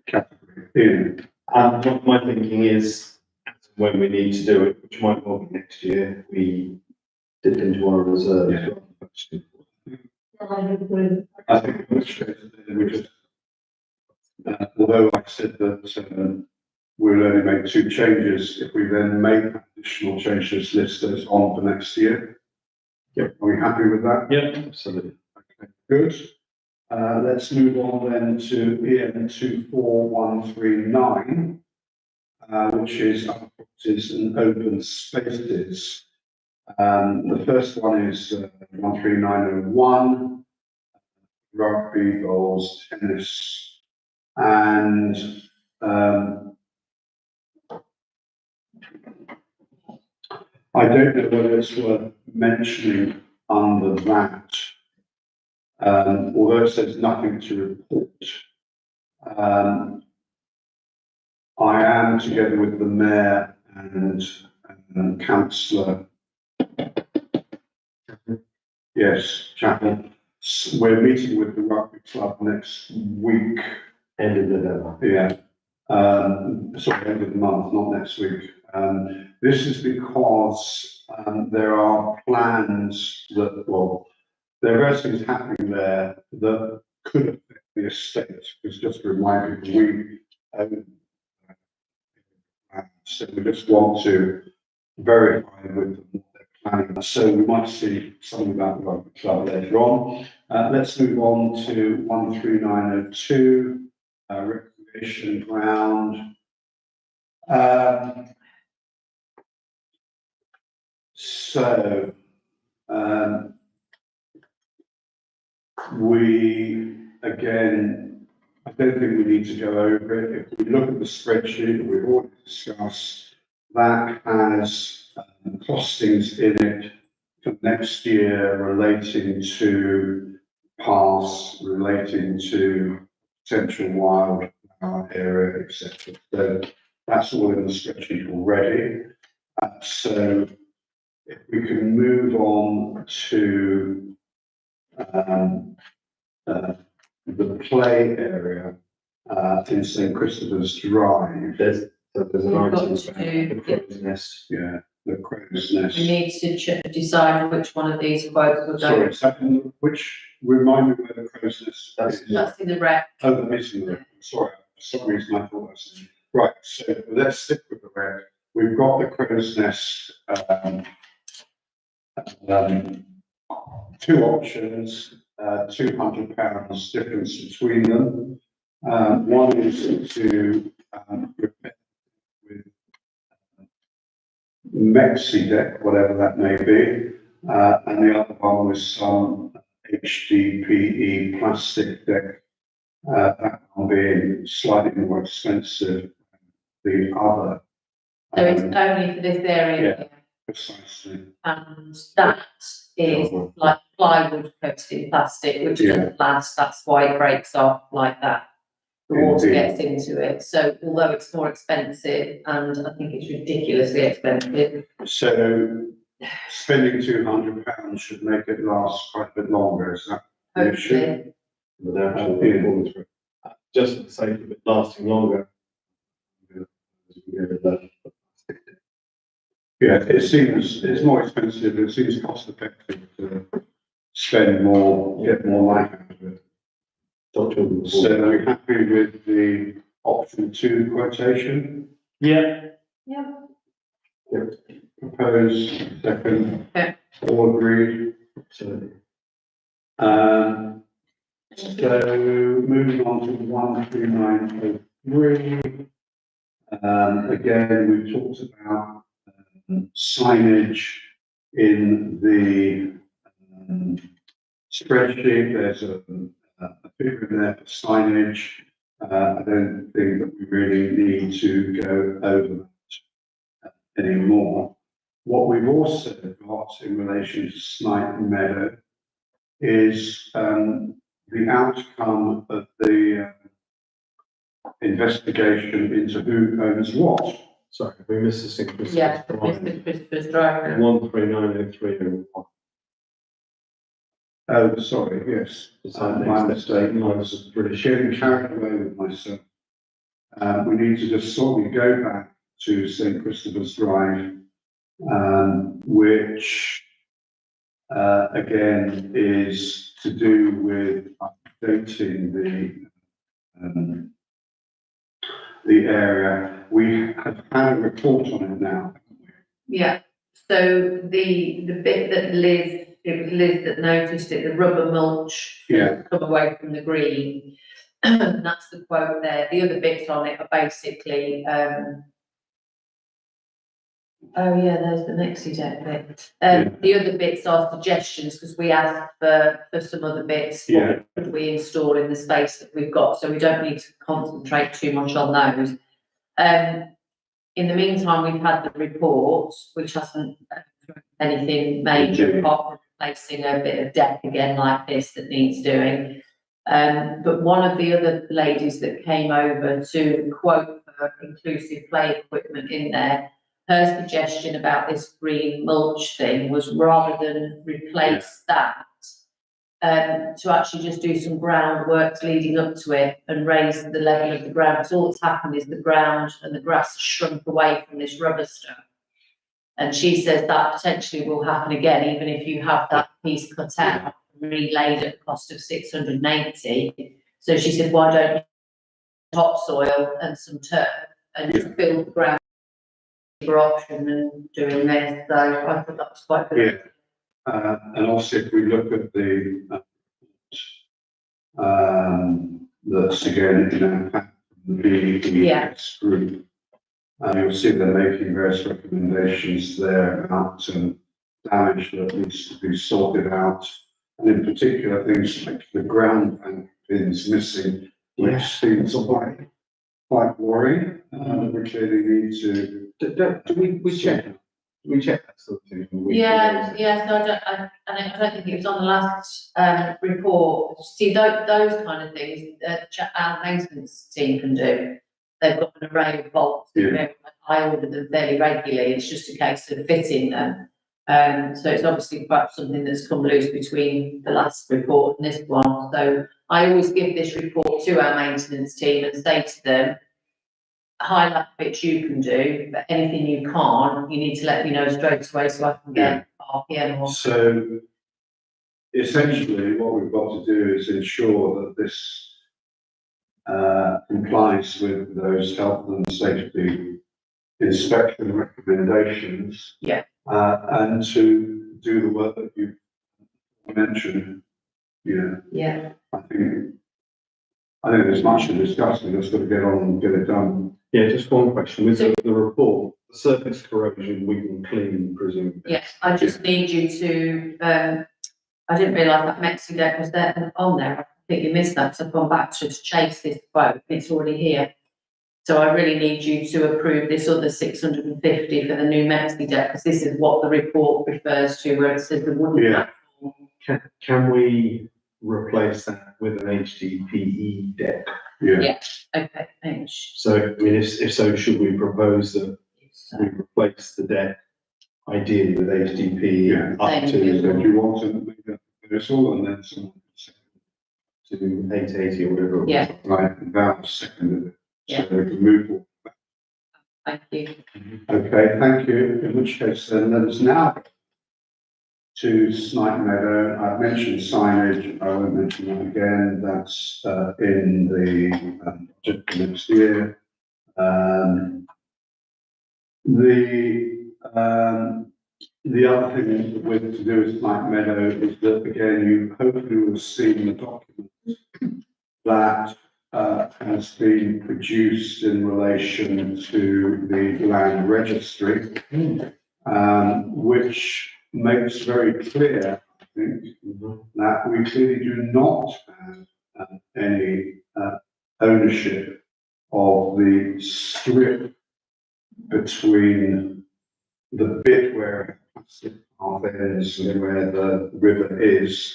S1: category. Ian?
S4: My thinking is, when we need to do it, which might well be next year, we dip into our reserves.
S5: I agree.
S1: I think in which case, we just, although I said that we'll only make 2 changes, if we then make additional changes, list those on for next year.
S4: Yep.
S1: Are we happy with that?
S4: Yeah, absolutely.
S1: Okay, good. Let's move on then to EN 24139, which is other properties and open spaces. The first one is 13901, rugby, bowls, tennis, and I don't know whether it's worth mentioning under that, although it says nothing to report. I am, together with the mayor and councillor, yes, Chapel, we're meeting with the rugby club next week.
S4: End of November.
S1: Yeah, sorry, end of the month, not next week. This is because there are plans that, well, there are various things happening there that could affect the estate. Because just to remind people, we own, so we just want to verify with them what they're planning. So we might see something about the rugby club later on. Let's move on to 13902, recreation ground. So, we, again, I don't think we need to go over it. If we look at the spreadsheet that we've already discussed, that has costings in it for next year relating to paths, relating to potential wild area, etc. So that's all in the spreadsheet already. So if we can move on to the play area in St Christopher's Drive.
S4: There's an
S3: We've got
S4: item
S3: to
S4: about
S3: do-
S4: the crow's nest.
S1: Yeah, the crow's nest.
S3: We need to decide which one of these quotes we're
S1: Sorry,
S3: going.
S1: is that which, remind me where the crow's nest
S4: That's-
S1: is?
S3: That's in the rec.
S1: Oh, the meeting room, sorry, for some reason I thought that's, right, so let's stick with the rec. We've got the crow's nest, 2 options, £200 difference between them. One is to repair with Mexi deck, whatever that may be, and the other one was some HDPE plastic deck. That one being slightly more expensive than the other.
S3: So it's only for this area here,
S1: Precisely.
S3: and that is like plywood coated in plastic, which
S1: Yeah.
S3: doesn't last, that's why it breaks off like that. The water
S1: Indeed.
S3: gets into it, so although it's more expensive, and I think it's ridiculously expensive,
S1: So spending £200 should make it last quite a bit longer, is that the issue?
S3: hopefully.
S4: Without actually
S1: Yeah.
S4: falling through. Just for the sake of it lasting longer.
S1: Yeah, it seems, it's more expensive, it seems cost effective to spend more, get more life out of it. So are we happy with the option 2 quotation?
S2: Yeah,
S3: Yeah.
S1: Proposed, second.
S3: Yeah.
S1: All agreed.
S4: Absolutely.
S1: So moving on to 13903. Again, we've talked about signage in the spreadsheet. There's a figure in there for signage. I don't think that we really need to go over that anymore. What we've also got in relation to Snipe Meadow is the outcome of the investigation into who owns what.
S4: Sorry, we missed the St. Christopher's
S3: Yeah,
S4: Drive.
S3: Mr. Christopher's Drive.
S4: 1390301.
S1: Oh, sorry, yes. My mistake. I was
S4: British.
S1: getting carried away with myself. We need to just sort of go back to St. Christopher's Drive, which again is to do with updating the area. We have had a report on it now.
S3: Yeah, so the bit that Liz, it was Liz that noticed it, the rubber mulch.
S1: Yeah.
S3: Come away from the green. That's the quote there. The other bits on it are basically, oh yeah, there's the Mexi deck bit. The other bits are suggestions, because we asked for some other bits.
S1: Yeah.
S3: What could we install in the space that we've got, so we don't need to concentrate too much on those. In the meantime, we've had the report, which hasn't anything major, apart from replacing a bit of deck again like this that needs doing. But one of the other ladies that came over to quote for inclusive play equipment in there, her suggestion about this green mulch thing was, rather than replace that, to actually just do some groundworks leading up to it and raise the level of the ground. Because all that's happened is the ground and the grass has shrunk away from this rubber stuff. And she says that potentially will happen again, even if you have that piece cut out and relaid at a cost of 680. So she said, why don't you topsoil and some turf and just fill the ground for option and doing this. So I thought that was quite good.
S1: Yeah. And also if we look at the that's again in the VES group, you'll see they're making various recommendations there about damage that needs to be sorted out, and in particular things like the ground bank pins missing, which seems quite worrying. We clearly need to.
S4: Do we check? We check that sort of thing.
S3: Yeah, so I don't think it was on the last report. See, those kind of things, our maintenance team can do. They've got an array of bolts.
S1: Yeah.
S3: I order them fairly regularly. It's just a case of fitting them. So it's obviously perhaps something that's come loose between the last report and this one. So I always give this report to our maintenance team and say to them, highlight bits you can do, but anything you can't, you need to let me know straight away so I can get RPM or.
S1: So essentially what we've got to do is ensure that this complies with those health and safety inspection recommendations.
S3: Yeah.
S1: And to do the work that you mentioned,
S3: Yeah.
S1: I think there's much to discuss, we just got to get on and get it done.
S4: Yeah, just one question. With the report, the surface corrosion, we can clean, presumably.
S3: Yes, I just need you to, I didn't realise that Mexi deck was there on there. I think you missed that, so I've gone back to chase this quote. It's already here. So I really need you to approve this other 650 for the new Mexi deck, because this is what the report refers to, where it says the wooden
S1: Yeah.
S3: platform.
S4: Can we replace that with an HDPE deck?
S3: Yeah. Okay, thanks.
S4: So, I mean, if so, should we propose that
S3: So,
S4: we replace the deck ideally with HDPE
S1: Yeah.
S4: up
S3: Thank
S1: So
S3: you.
S1: do you want to make that proposal and then someone can
S4: to 880 or whatever it was?
S3: Yeah.
S1: right, and that seconded it.
S3: Yeah.
S1: So we can move forward.
S3: thank you.
S1: Okay, thank you. In which case, then let's now to Snipe Meadow. I've mentioned signage. I won't mention that again. That's in the budget for next year. The The other thing with to do with Mike Meadow is that, again, you hopefully will have seen the document that has been produced in relation to the land registry, which makes very clear, I think, that we clearly do not have any ownership of the strip between the bit where the path ends and where the river is.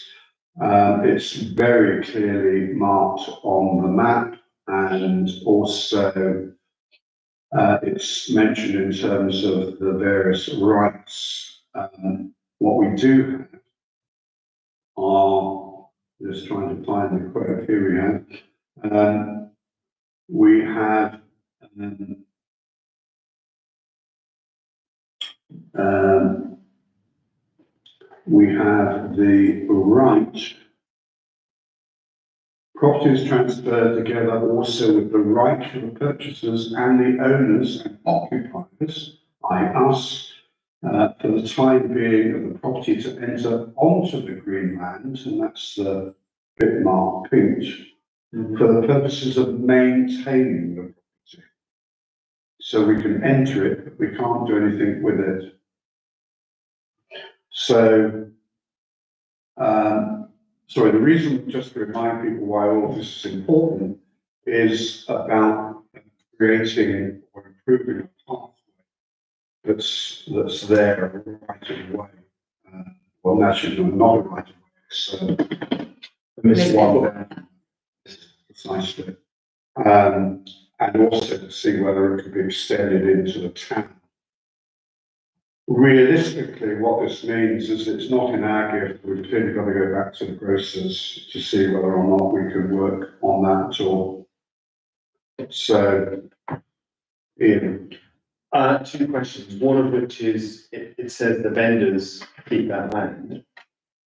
S1: It's very clearly marked on the map, and also it's mentioned in terms of the various rights. What we do have are, just trying to find the quote, here we have the right. Property is transferred together also with the right of the purchasers and the owners and occupiers, i.e. us, for the time being of the property to enter onto the green land, and that's the bit marked pink, for the purposes of maintaining the property. So we can enter it, but we can't do anything with it. So, sorry, the reason, just to remind people why all of this is important, is about creating or improving a pathway that's there, right of way. Well, naturally, not a right of way, so this one precisely. And also to see whether it could be extended into the town. Realistically, what this means is it's not in our gift. We've clearly got to go back to the grocers to see whether or not we can work on that at all. So, Ian.
S4: Two questions, one of which is, it says the vendors keep that land,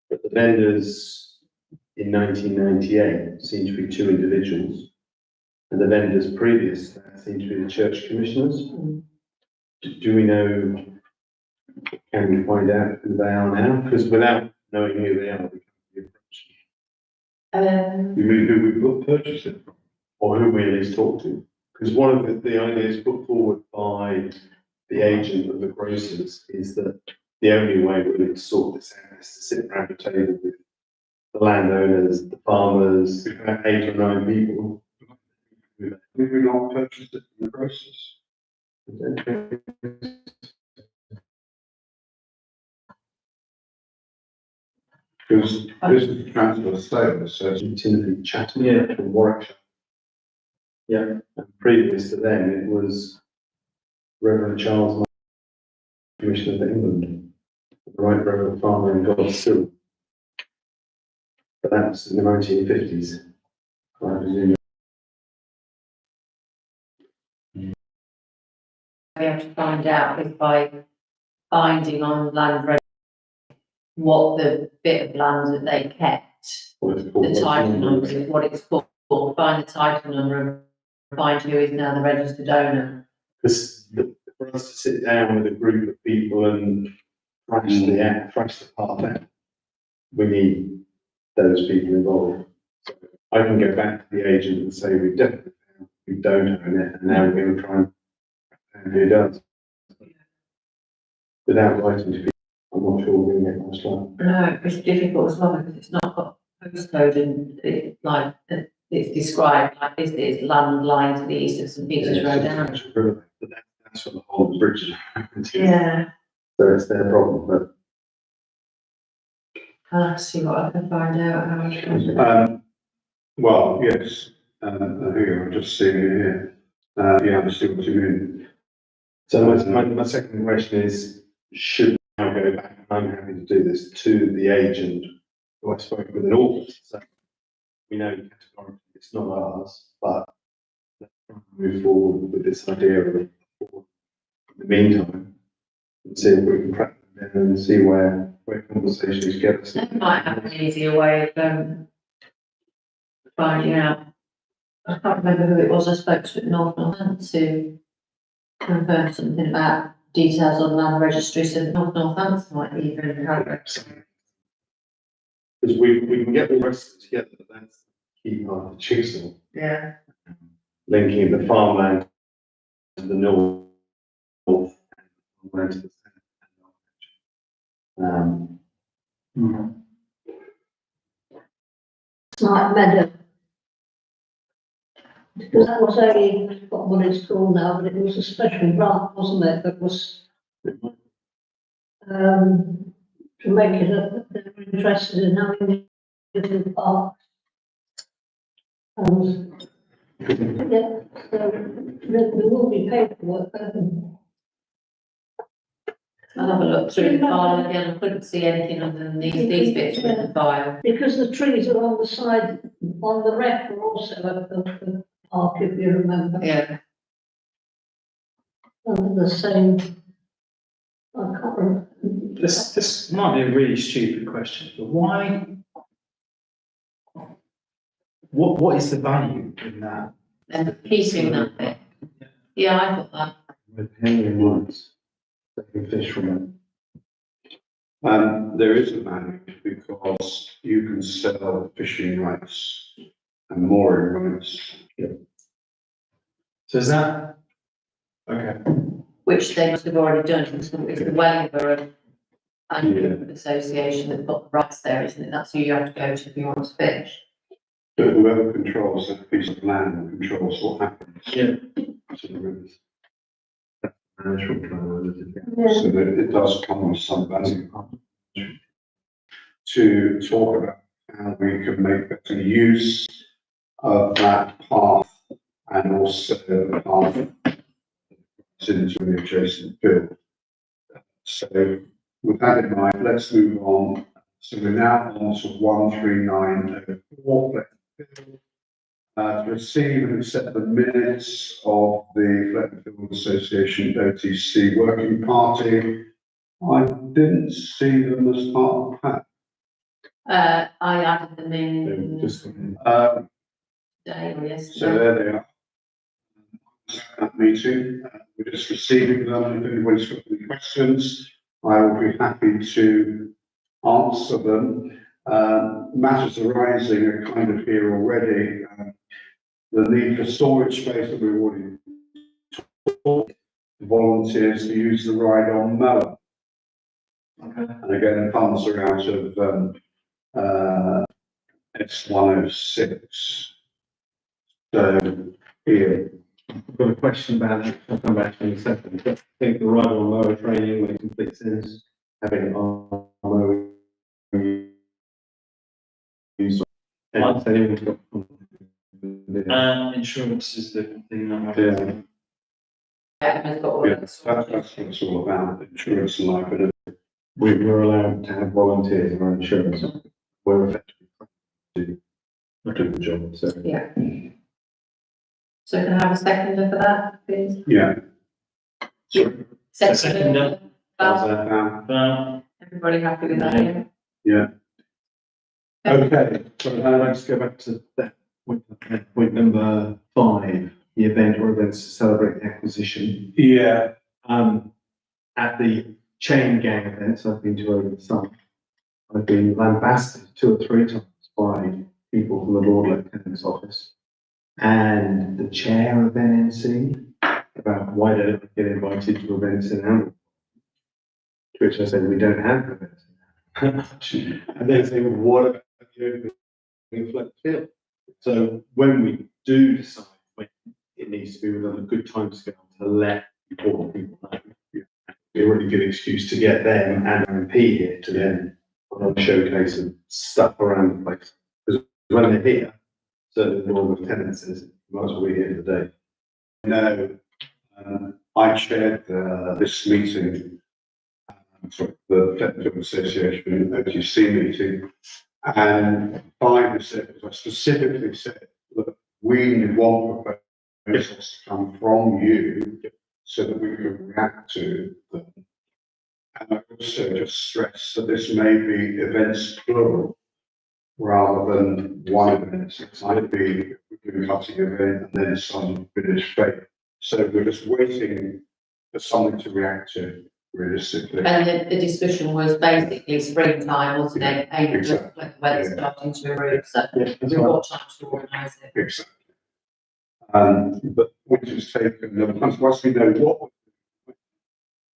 S4: but the vendors in 1998 seem to be two individuals, and the vendors previous to that seem to be the church commissioners. Do we know, can we find out who they are now? Because without knowing who they are, we can't be approached.
S1: You mean who we will purchase it from?
S4: Or who we at least talk to. Because one of the ideas put forward by the agent of the grocers is that the only way we're going to sort this out is to sit around the table with the landowners, the farmers, 8 or 9 people.
S1: Did we not purchase it from the grocers? Because this is a transfer sale, so it's
S4: Timothy Chatham from Warwickshire. Yeah, and previous to them, it was Reverend Charles Martin, Commissioner of England, the Right Reverend Farmer in God's Still. But that was in the 1950s. I presume.
S3: We have to find out is by finding on land registry what the bit of land that they kept, the title number is what it's called, find the title number and find who is now the registered owner.
S4: Because for us to sit down with a group of people and thrash the part out, we need those people involved. So I can go back to the agent and say we definitely found we don't own it, and now we're going to try and find who does. Without writing to people, I'm not sure we're going to get much luck.
S3: No, it's difficult as well because it's not got a postcode and it's described like this is land lying to the east of St Peter's Road down.
S4: But that's what the whole bridge is.
S3: Yeah,
S4: So it's their problem, but
S3: I'll see what I can find out.
S1: well, yes, here, I'm just seeing it here. Yeah, I see what you mean.
S4: so my second question is, should we now go back, and I'm happy to do this, to the agent who I spoke with in August? So we know categorically it's not ours, but let's try and move forward with this idea of in the meantime, and see if we can crack them in and see where conversations get us.
S3: They might have an easier way of finding out. I can't remember who it was I spoke to at North Northampton to confirm something about details on land registry, so Northampton might be even progress.
S4: Because we can get all the rest of it together, but that's the key part of the jigsaw,
S3: Yeah.
S4: linking the farmland to the north and farmland to the south.
S5: It's like meadow. Because that was only, I've got what it's called now, but it was a special grant, wasn't it, that was, to make it a, they were interested in having it in the park. And, yeah, so there will be paperwork,
S3: I'll have a look through the file again, I couldn't see anything other than these bits in the file.
S5: because the trees along the side, on the rec were also at the park, if you remember.
S3: Yeah.
S5: The same, I can't remember.
S2: This might be a really stupid question, but why? What is the value in that?
S3: And keeping that bit. Yeah, I thought that.
S4: With Henry Woods, taking fish from it.
S1: There is a manage because you can sell fishing rights and mooring rights.
S2: So is that? Okay.
S3: Which they must have already done, it's the Wellingborough and Association that got the rights there, isn't it? That's who you have to go to if you want to fish.
S1: But whoever controls that piece of land controls what happens
S2: Yeah.
S1: to the rivers.
S4: Management plan,
S5: Yeah.
S1: So that it does come with some value. To talk about how we can make better use of that path and also the path into the adjacent field. So with that in mind, let's move on. So we're now on to 13904. To receive and accept the minutes of the Flettonfield Association OTC Working Party. I didn't see them as part of the pack.
S3: I added them in
S4: just,
S3: today or
S1: So
S3: yesterday.
S1: there they are. That meeting, we're just receiving them. If anybody's got any questions, I will be happy to answer them. Matters arising are kind of here already. The need for storage space that we've already talked, volunteers to use the ride on mower.
S2: Okay.
S1: And again, funds are out of S106. So here,
S4: I've got a question about that, I'll come back to in a second, but I think the ride on mower training makes complete sense, having it on mower. Use. And anyone's got.
S2: Insurance is the thing I'm
S1: Yeah.
S2: having.
S3: Yeah, it's got all
S1: yeah,
S3: of
S1: that's
S3: the
S1: what it's all about, insurance and liability.
S4: We're allowed to have volunteers in our insurance, we're effectively to do the job, so.
S3: Yeah. So can I have a seconder for that, please?
S1: Yeah. Sorry.
S2: Seconder.
S1: Val?
S3: Everybody happy with that?
S1: Yeah.
S4: Okay, so let's go back to that point number 5, the event or events to celebrate the acquisition.
S1: Yeah.
S4: At the chain gang events I've been to over the summer, I've been lambasted 2 or 3 times by people from the Lord Lieutenant's office and the chair of NNC about why don't I get invited to events in Hamilton. To which I said, we don't have events in Hamilton. And they say, well, what about the opening of Flettonfield? So when we do decide when it needs to be within a good time scale to let important people know, be a really good excuse to get them and MP here to then put on a showcase and stuff around the place. Because when they're here, certainly the Lord Lieutenant says, you might as well be here today.
S1: No, I chaired this meeting, sorry, the Flettonfield Association OTC meeting, and I specifically said, look, we want proposals to come from you so that we can react to them. And I also just stress that this may be events plural rather than one event. It might be a cutting event and then some finished fate. So we're just waiting there's something to react to realistically.
S3: And the discussion was basically springtime, wasn't it? Aimed
S1: Exactly.
S3: at when the weather's
S1: Yeah.
S3: starting to improve, so
S4: Yeah, that's
S3: we've
S4: right.
S3: got time to organise it.
S1: Exactly. But point is taken, that once we know what, we're doing,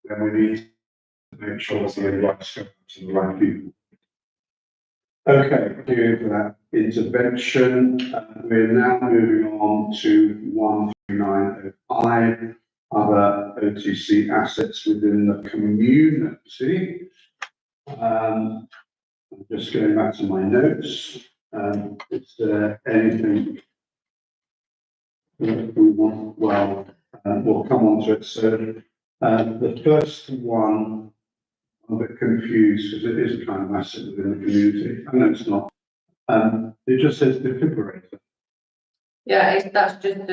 S1: then we need to make sure that the right scope to the right people. Okay, thank you for that intervention. We're now moving on to 13905, other OTC assets within the community. I'm just going back to my notes. Is there anything that we want? Well, we'll come on to it. So, the first one, I'm a bit confused because it is a kind of asset within the community. I know it's not. It just says defibrillator.
S3: Yeah, that's just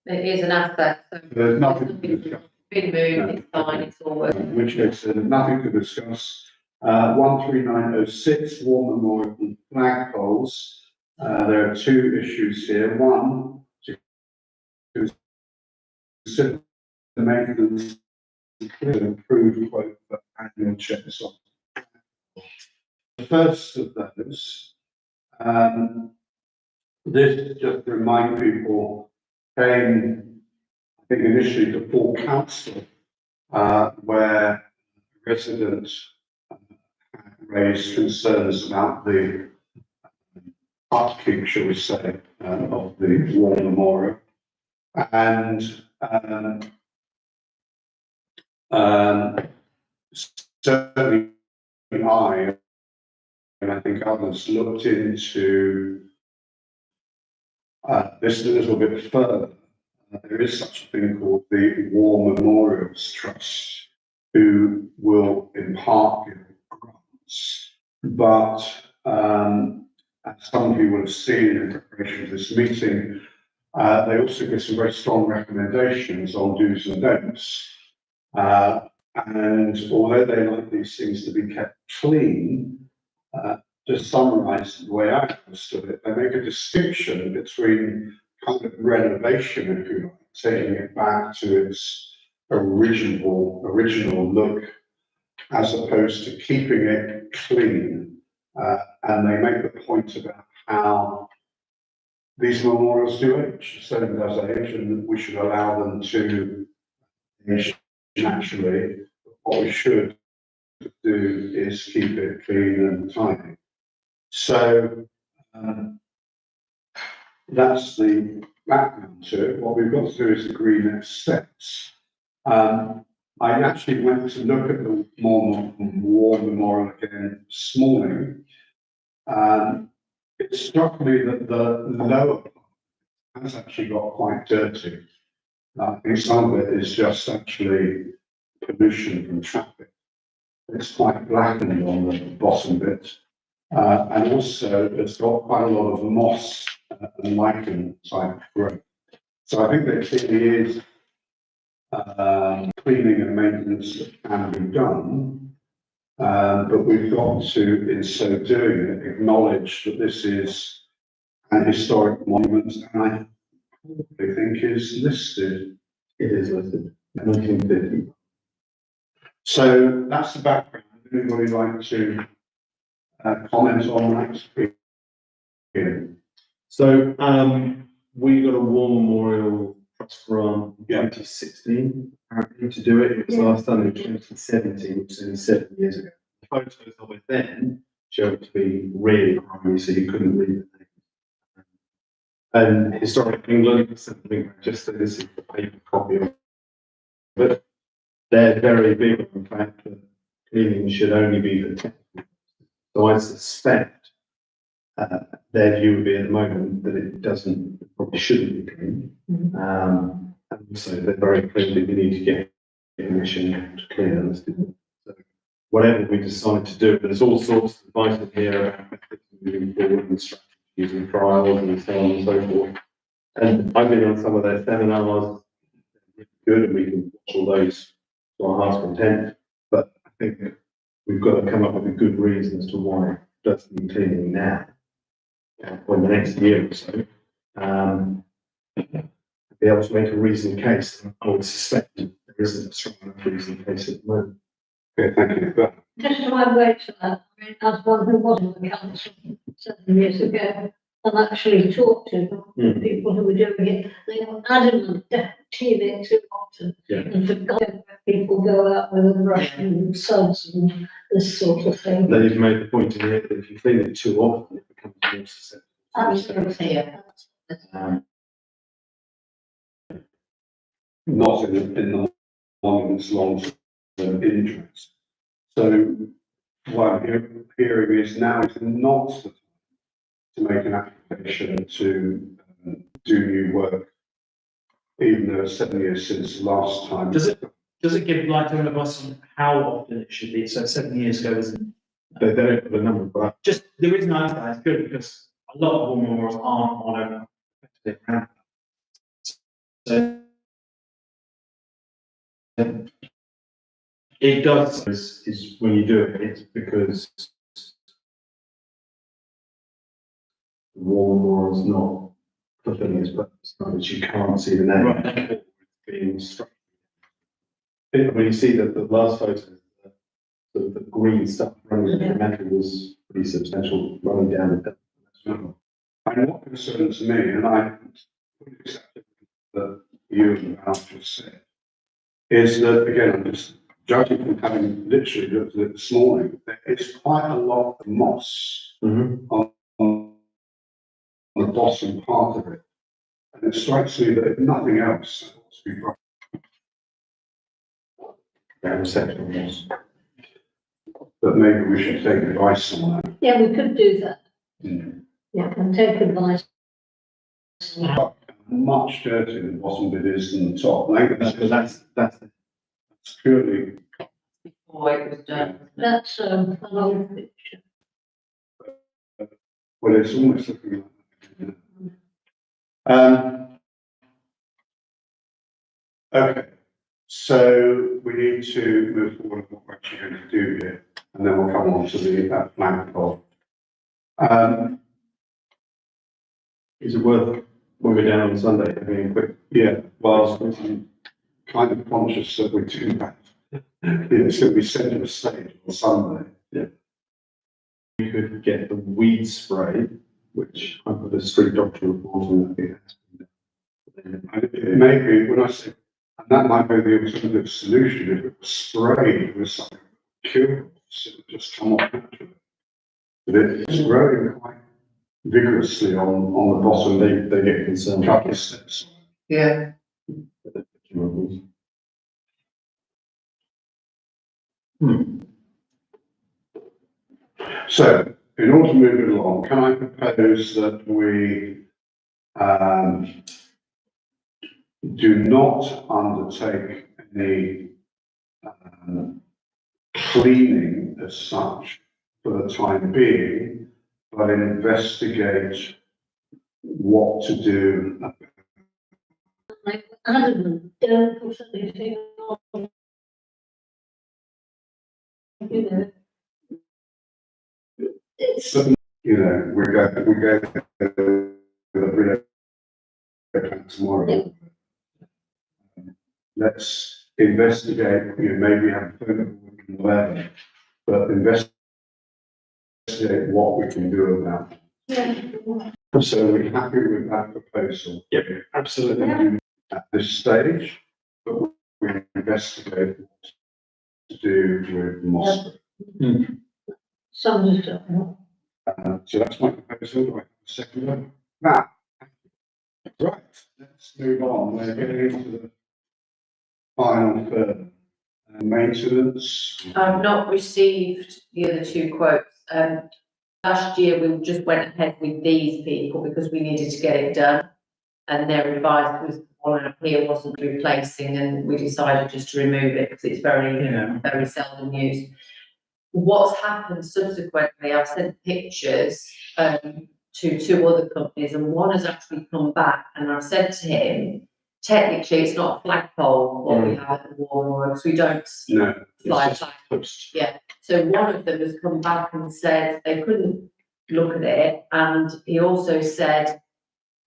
S3: it is an asset, so.
S1: There's nothing to discuss.
S3: Been moved, it's fine, it's all working.
S1: In which case, nothing to discuss. 13906, War Memorial and flagpoles. There are two issues here. One, to consider the maintenance approved quote for annual checks on. The first of those, this just to remind people, came, I think, initially to full council, where residents raised concerns about the upkeep, shall we say, of the war memorial. And certainly I, and I think others, looked into this a little bit further. There is such a thing called the War Memorials Trust, who will impart grants. But as some of you will have seen in preparation for this meeting, they also give some very strong recommendations on do's and don'ts. And although they like these things to be kept clean, to summarise the way I understood it, they make a distinction between kind of renovation, if you like, taking it back to its original look, as opposed to keeping it clean. And they make the point about how these memorials do age, so does age, and we should allow them to age naturally. What we should do is keep it clean and tidy. So that's the background to it. What we've got to do is agree next steps. I actually went to look at the war memorial again this morning. It struck me that the lower part has actually got quite dirty. I think some of it is just actually pollution from traffic. It's quite blackened on the bottom bit. And also it's got quite a lot of moss and lichen type growth. So I think there clearly is cleaning and maintenance that can be done. But we've got to, in so doing it, acknowledge that this is an historic monument, and I probably think is listed.
S4: It is listed, 1950.
S1: So that's the background. Would anybody like to comment on that? Yeah.
S4: So, we got a war memorial trust grant in
S1: Yeah.
S4: 2016, apparently, to do it. It was last done in 2017, which is only 7 years ago. The photos of it then showed it to be really grimy, so you couldn't read the name. And Historic England, something just so this is the paper copy of it. They're very big on the fact that cleaning should only be for technical. So I suspect their view would be at the moment that it doesn't, probably shouldn't be cleaned. And so they're very clear that you need to get permission to clean it. So whatever we decide to do, there's all sorts of advice in here about methods moving forward and strategies and trials and so on and so forth. And I've been on some of their seminars, really good, and we can watch all those to our heart's content. But I think we've got to come up with a good reason as to why it doesn't need cleaning now, or in the next year or so. Be able to make a reasoned case. I would suspect there isn't a strong enough reason case at the moment.
S1: Okay, thank you. But
S5: Just to add weight to that, I mean, as one who was on the council 7 years ago, and actually talked to
S4: Mm.
S5: people who were doing it, they were adamant, don't clean it too often.
S4: Yeah.
S5: And forgot people go out with a brush and suds and this sort of thing.
S4: They've made the point in here that if you clean it too often, it becomes more susceptible.
S5: Absolutely,
S3: Yeah.
S1: not in the monument's long-term interest. So what I'm hearing is now is not the time to make an application to do new work, even though it's 7 years since the last time.
S2: Does it give like to advice on how often it should be? So 7 years ago isn't.
S4: They don't have a number, but
S2: Just the reason I ask that is good because a lot of war memorials aren't on a round. So it does.
S4: is when you do it, it's because the war memorial is not fulfilling its purpose, not that you can't see the name.
S2: Right.
S4: Being struck. When you see that the last photo, the green stuff running, the metal was pretty substantial running down the hill.
S1: And what concerns me, and I fully accept that you and Al just said, is that, again, I'm just judging from having literally looked at it this morning, there is quite a lot of moss on the bottom part of it. And it strikes me that if nothing else, that ought to be brought.
S4: Down the section was.
S1: But maybe we should take advice on that.
S5: yeah, we could do that,
S1: Mm.
S5: yeah, and take advice.
S1: Much dirtier in the bottom bit is than the top. I think
S4: That's
S1: that's purely,
S3: Before it was done.
S5: That's, an old picture.
S1: well, it's almost looking like. Okay, so we need to move forward with what we're actually going to do here, and then we'll come on to the flagpole.
S4: Is it worth, when we're down on Sunday, having a quick,
S1: Yeah, well, I'm kind of conscious that we do that. It's going to be centre stage on Sunday.
S4: we could get the weed spray, which I put a street doctor report on that it has been done.
S1: And it may be, when I say, and that might be the alternative solution, if it was sprayed with something curable, so it would just come off naturally. But it's growing quite vigorously on the bottom,
S4: They get concerned.
S1: couple of steps.
S3: Yeah.
S1: So, in order to move it along, can I propose that we do not undertake any cleaning as such for the time being, but investigate what to do.
S5: Like adamant, don't put anything on. You know. It's,
S1: You know, we go with a real plan tomorrow. Let's investigate, you know, maybe have a phone call and whatever, but investigate what we can do about it.
S5: yeah,
S1: So we're happy with that proposal.
S4: Yep, absolutely.
S1: At this stage, but we investigate what to do with Moscow.
S5: some stuff, no?
S1: So that's my proposal. Do I have a second one? Now, right, let's move on. We're getting into the final third. Maintenance.
S3: I've not received the other two quotes. Last year we just went ahead with these people because we needed to get it done. And their advice was one up here wasn't replacing, and we decided just to remove it because it's very seldom used. What's happened subsequently, I've sent pictures to two other companies, and one has actually come back, and I've said to him, technically it's not a flagpole what we have at the war memorial, because we don't
S1: No.
S3: fly
S1: it's just
S3: flag.
S1: post.
S3: Yeah, so one of them has come back and said they couldn't look at it, and he also said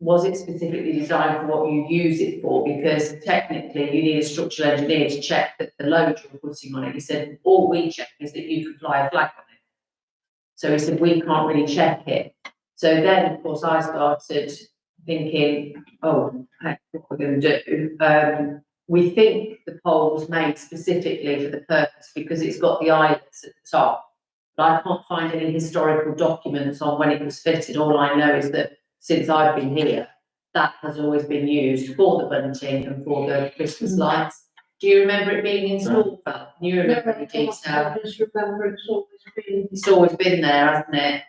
S3: was it specifically designed for what you use it for? Because technically you need a structural engineer to check that the load you're putting on it. He said, all we check is that you can fly a flag on it. So he said, we can't really check it. So then, of course, I started thinking, oh, heck, what we're going to do. We think the pole was made specifically for the purpose because it's got the eyelets at the top. But I can't find any historical documents on when it was fitted. All I know is that since I've been here, that has always been used for the bunting and for the Christmas lights. Do you remember it being installed? Val? Can you remember the detail?
S5: I just remember
S3: It's always been there, hasn't it?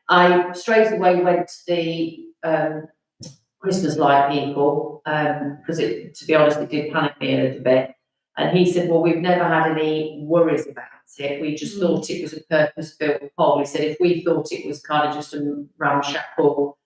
S3: I straight away went to the Christmas light people, because it, to be honest, it did panic me a little bit. And he said, well, we've never had any worries about it. We just thought it was a purpose-built pole. He said, if we thought it was kind of just a ramshackle,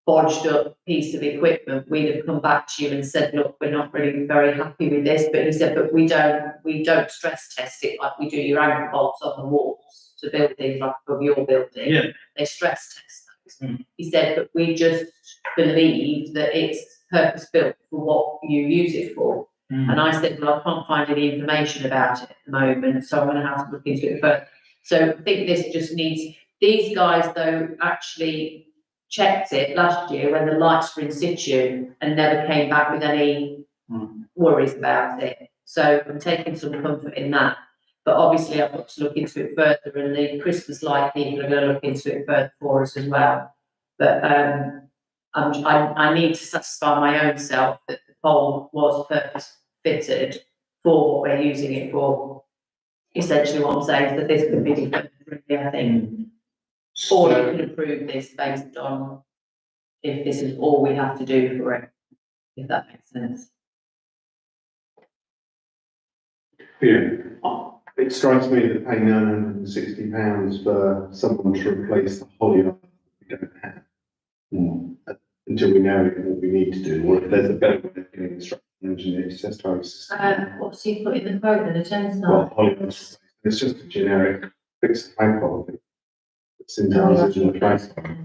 S3: bodged up piece of equipment, we'd have come back to you and said, look, we're not really very happy with this. But he said, but we don't stress test it like we do your anchor bolts on the walls to build things like above your building.
S2: Yeah.
S3: They stress test those. He said, but we just believe that it's purpose-built for what you use it for. And I said, well, I can't find any information about it at the moment, so I'm going to have to look into it further. So I think this just needs, these guys though actually checked it last year when the lights were in situ and never came back with any worries about it. So I'm taking some comfort in that. But obviously I've got to look into it further, and the Christmas light people are going to look into it further for us as well. But I need to satisfy my own self that the pole was purpose fitted for what we're using it for. Essentially what I'm saying is that this could be different, really, I think. Or you can approve this based on if this is all we have to do for it, if that makes sense.
S1: Yeah,
S4: It strikes me that paying £960 for someone to replace the holly we don't have, until we know what we need to do, or if there's a better way of getting the structural engineer to test our system.
S3: What's he put in the quote then, a 10
S4: Well,
S3: star?
S4: holly, it's just a generic fixed flagpole, I think. It's in the original flagpole.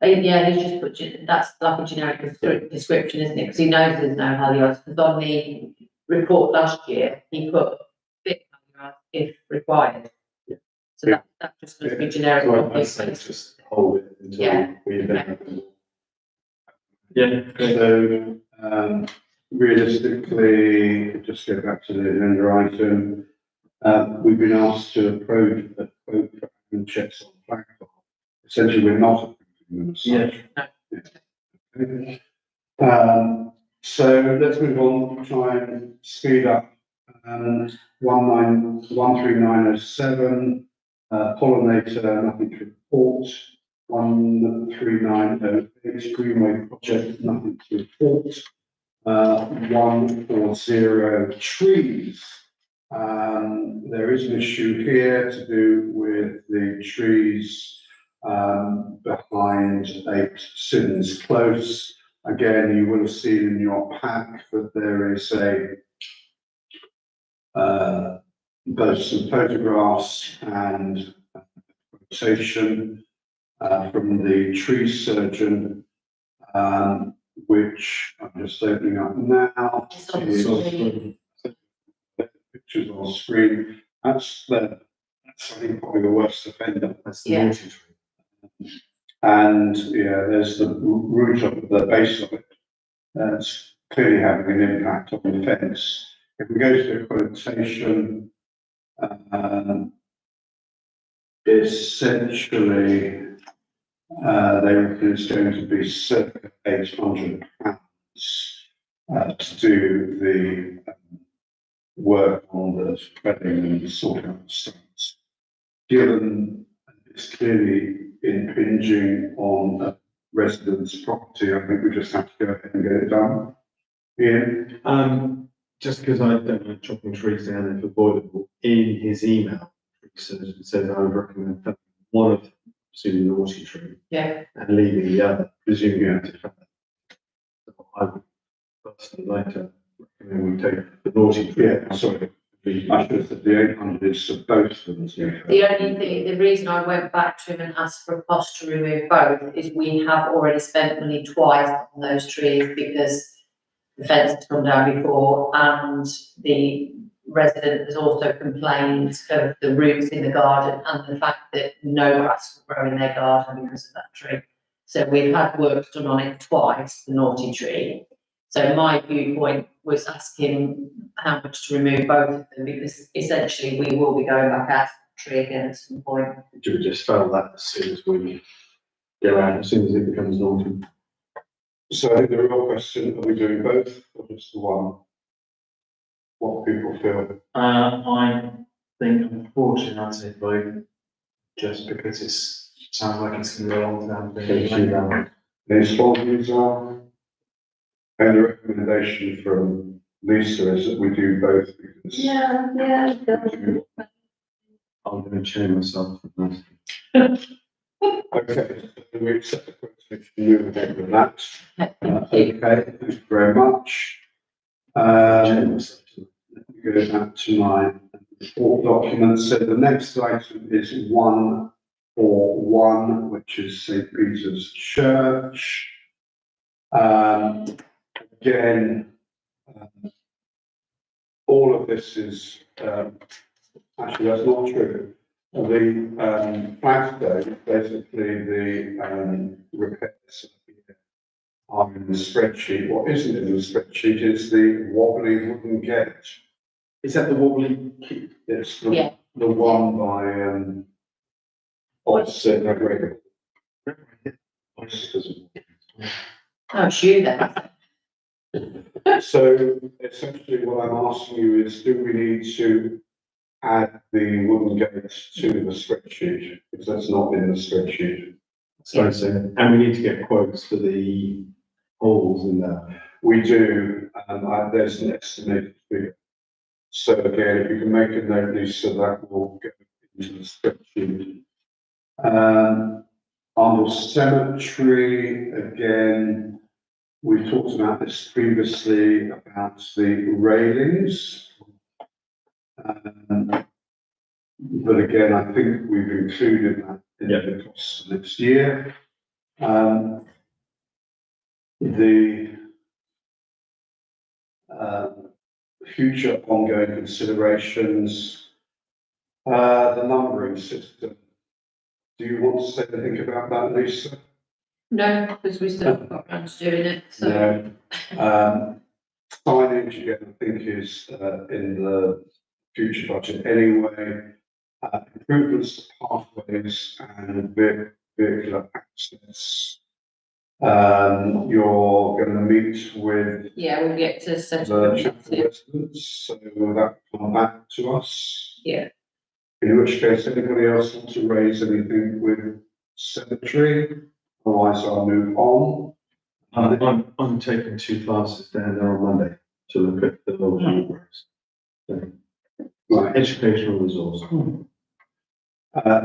S3: Yeah, he's just put, that's like a generic description, isn't it? Because he knows there's no Halios, because on the report last year, he put fit Halios if required.
S4: Yeah.
S3: So that just must be generic.
S4: So I'd say just hold it until
S3: Yeah.
S4: we invent.
S2: Yeah.
S1: so, realistically, just go back to the agenda item. We've been asked to approve a quote for admin checks on flagpole. Essentially, we're not approving them as such. So let's move on, try and speed up. 13907, pollinator, nothing to report. 13908, Greenway project, nothing to report. 140 trees. There is an issue here to do with the trees behind 8 Siddons Close. Again, you will have seen in your pack that there is both some photographs and quotation from the tree surgeon, which I'm just opening up now.
S3: It's on the screen.
S1: Pictures on screen. That's I think probably the worst offender.
S4: That's the
S3: Yeah.
S4: naughty tree.
S1: And yeah, there's the root of the base of it. That's clearly having an impact on the fence. If we go to the quotation, essentially, they reckon it's going to be circa £800 to do the work on the spreading and sorting out the stones. Given it's clearly impinging on a resident's property, I think we just have to go ahead and get it done. Yeah.
S4: Just because I don't like chopping trees down if avoidable, in his email, it says I would recommend felling one of them to the naughty tree
S3: Yeah.
S4: and leaving the other, presuming you have to fell it. So I would personally like to recommend we take the naughty tree.
S1: Yeah, sorry. I should have said the 800 is for both of them.
S3: The only thing, the reason I went back to him and asked for a cost to remove both is we have already spent money twice on those trees because the fence has come down before and the resident has also complained of the roots in the garden and the fact that no grass will grow in their garden because of that tree. So we've had work done on it twice, the naughty tree. So my viewpoint was asking how much to remove both of them because essentially we will be going back out to the tree again at some point.
S4: Do we just fell that as soon as we get around, as soon as it becomes normal?
S1: So I think the real question, are we doing both or just the one? What people feel?
S2: I think unfortunately I'd say both, just because sounds like it's going to be a long time. thing.
S1: Any strong views are? And the recommendation from Lisa is that we do both because.
S5: Yeah, yeah.
S4: I'm going to chain myself. from this.
S1: Okay, so we accept the quotation, move ahead with that.
S3: Thank you.
S1: Okay, thank you very much.
S4: Chain myself.
S1: Let me go back to my report document. So the next item is 141, which is St. Peter's Church. Again, all of this is, actually, that's not true. The flagstone, basically the repairs are in the spreadsheet. What isn't in the spreadsheet is the wobbly wooden gate.
S4: Is that the wobbly key?
S1: It's
S3: Yeah.
S1: the one by opposite McGregor.
S3: Oh, it's you then.
S1: So essentially what I'm asking you is, do we need to add the wooden gate to the spreadsheet? Because that's not in the spreadsheet.
S4: So, and we need to get quotes for the holes in there.
S1: We do, there's an estimated figure. So again, if you can make a note, Lisa, that will go into the spreadsheet. Arnold Cemetery, again, we talked about this previously about the railings. But again, I think we've included that in the costs for next year. The future ongoing considerations, the numbering system. Do you want to say anything about that, Lisa?
S3: No, because we still haven't got around to doing it, so.
S1: No. Signage, again, I think is in the future budget anyway. Improvements to pathways and vehicular access. You're going to meet with
S3: Yeah, we'll get to
S1: the
S3: settle.
S1: chapter residents, so that will come back to us.
S3: Yeah.
S1: In which case, anybody else want to raise anything with cemetery? Otherwise, I'll move on.
S4: I'm taking 2 classes down there on Monday to look at the local programs.
S1: Right.
S4: Educational resource.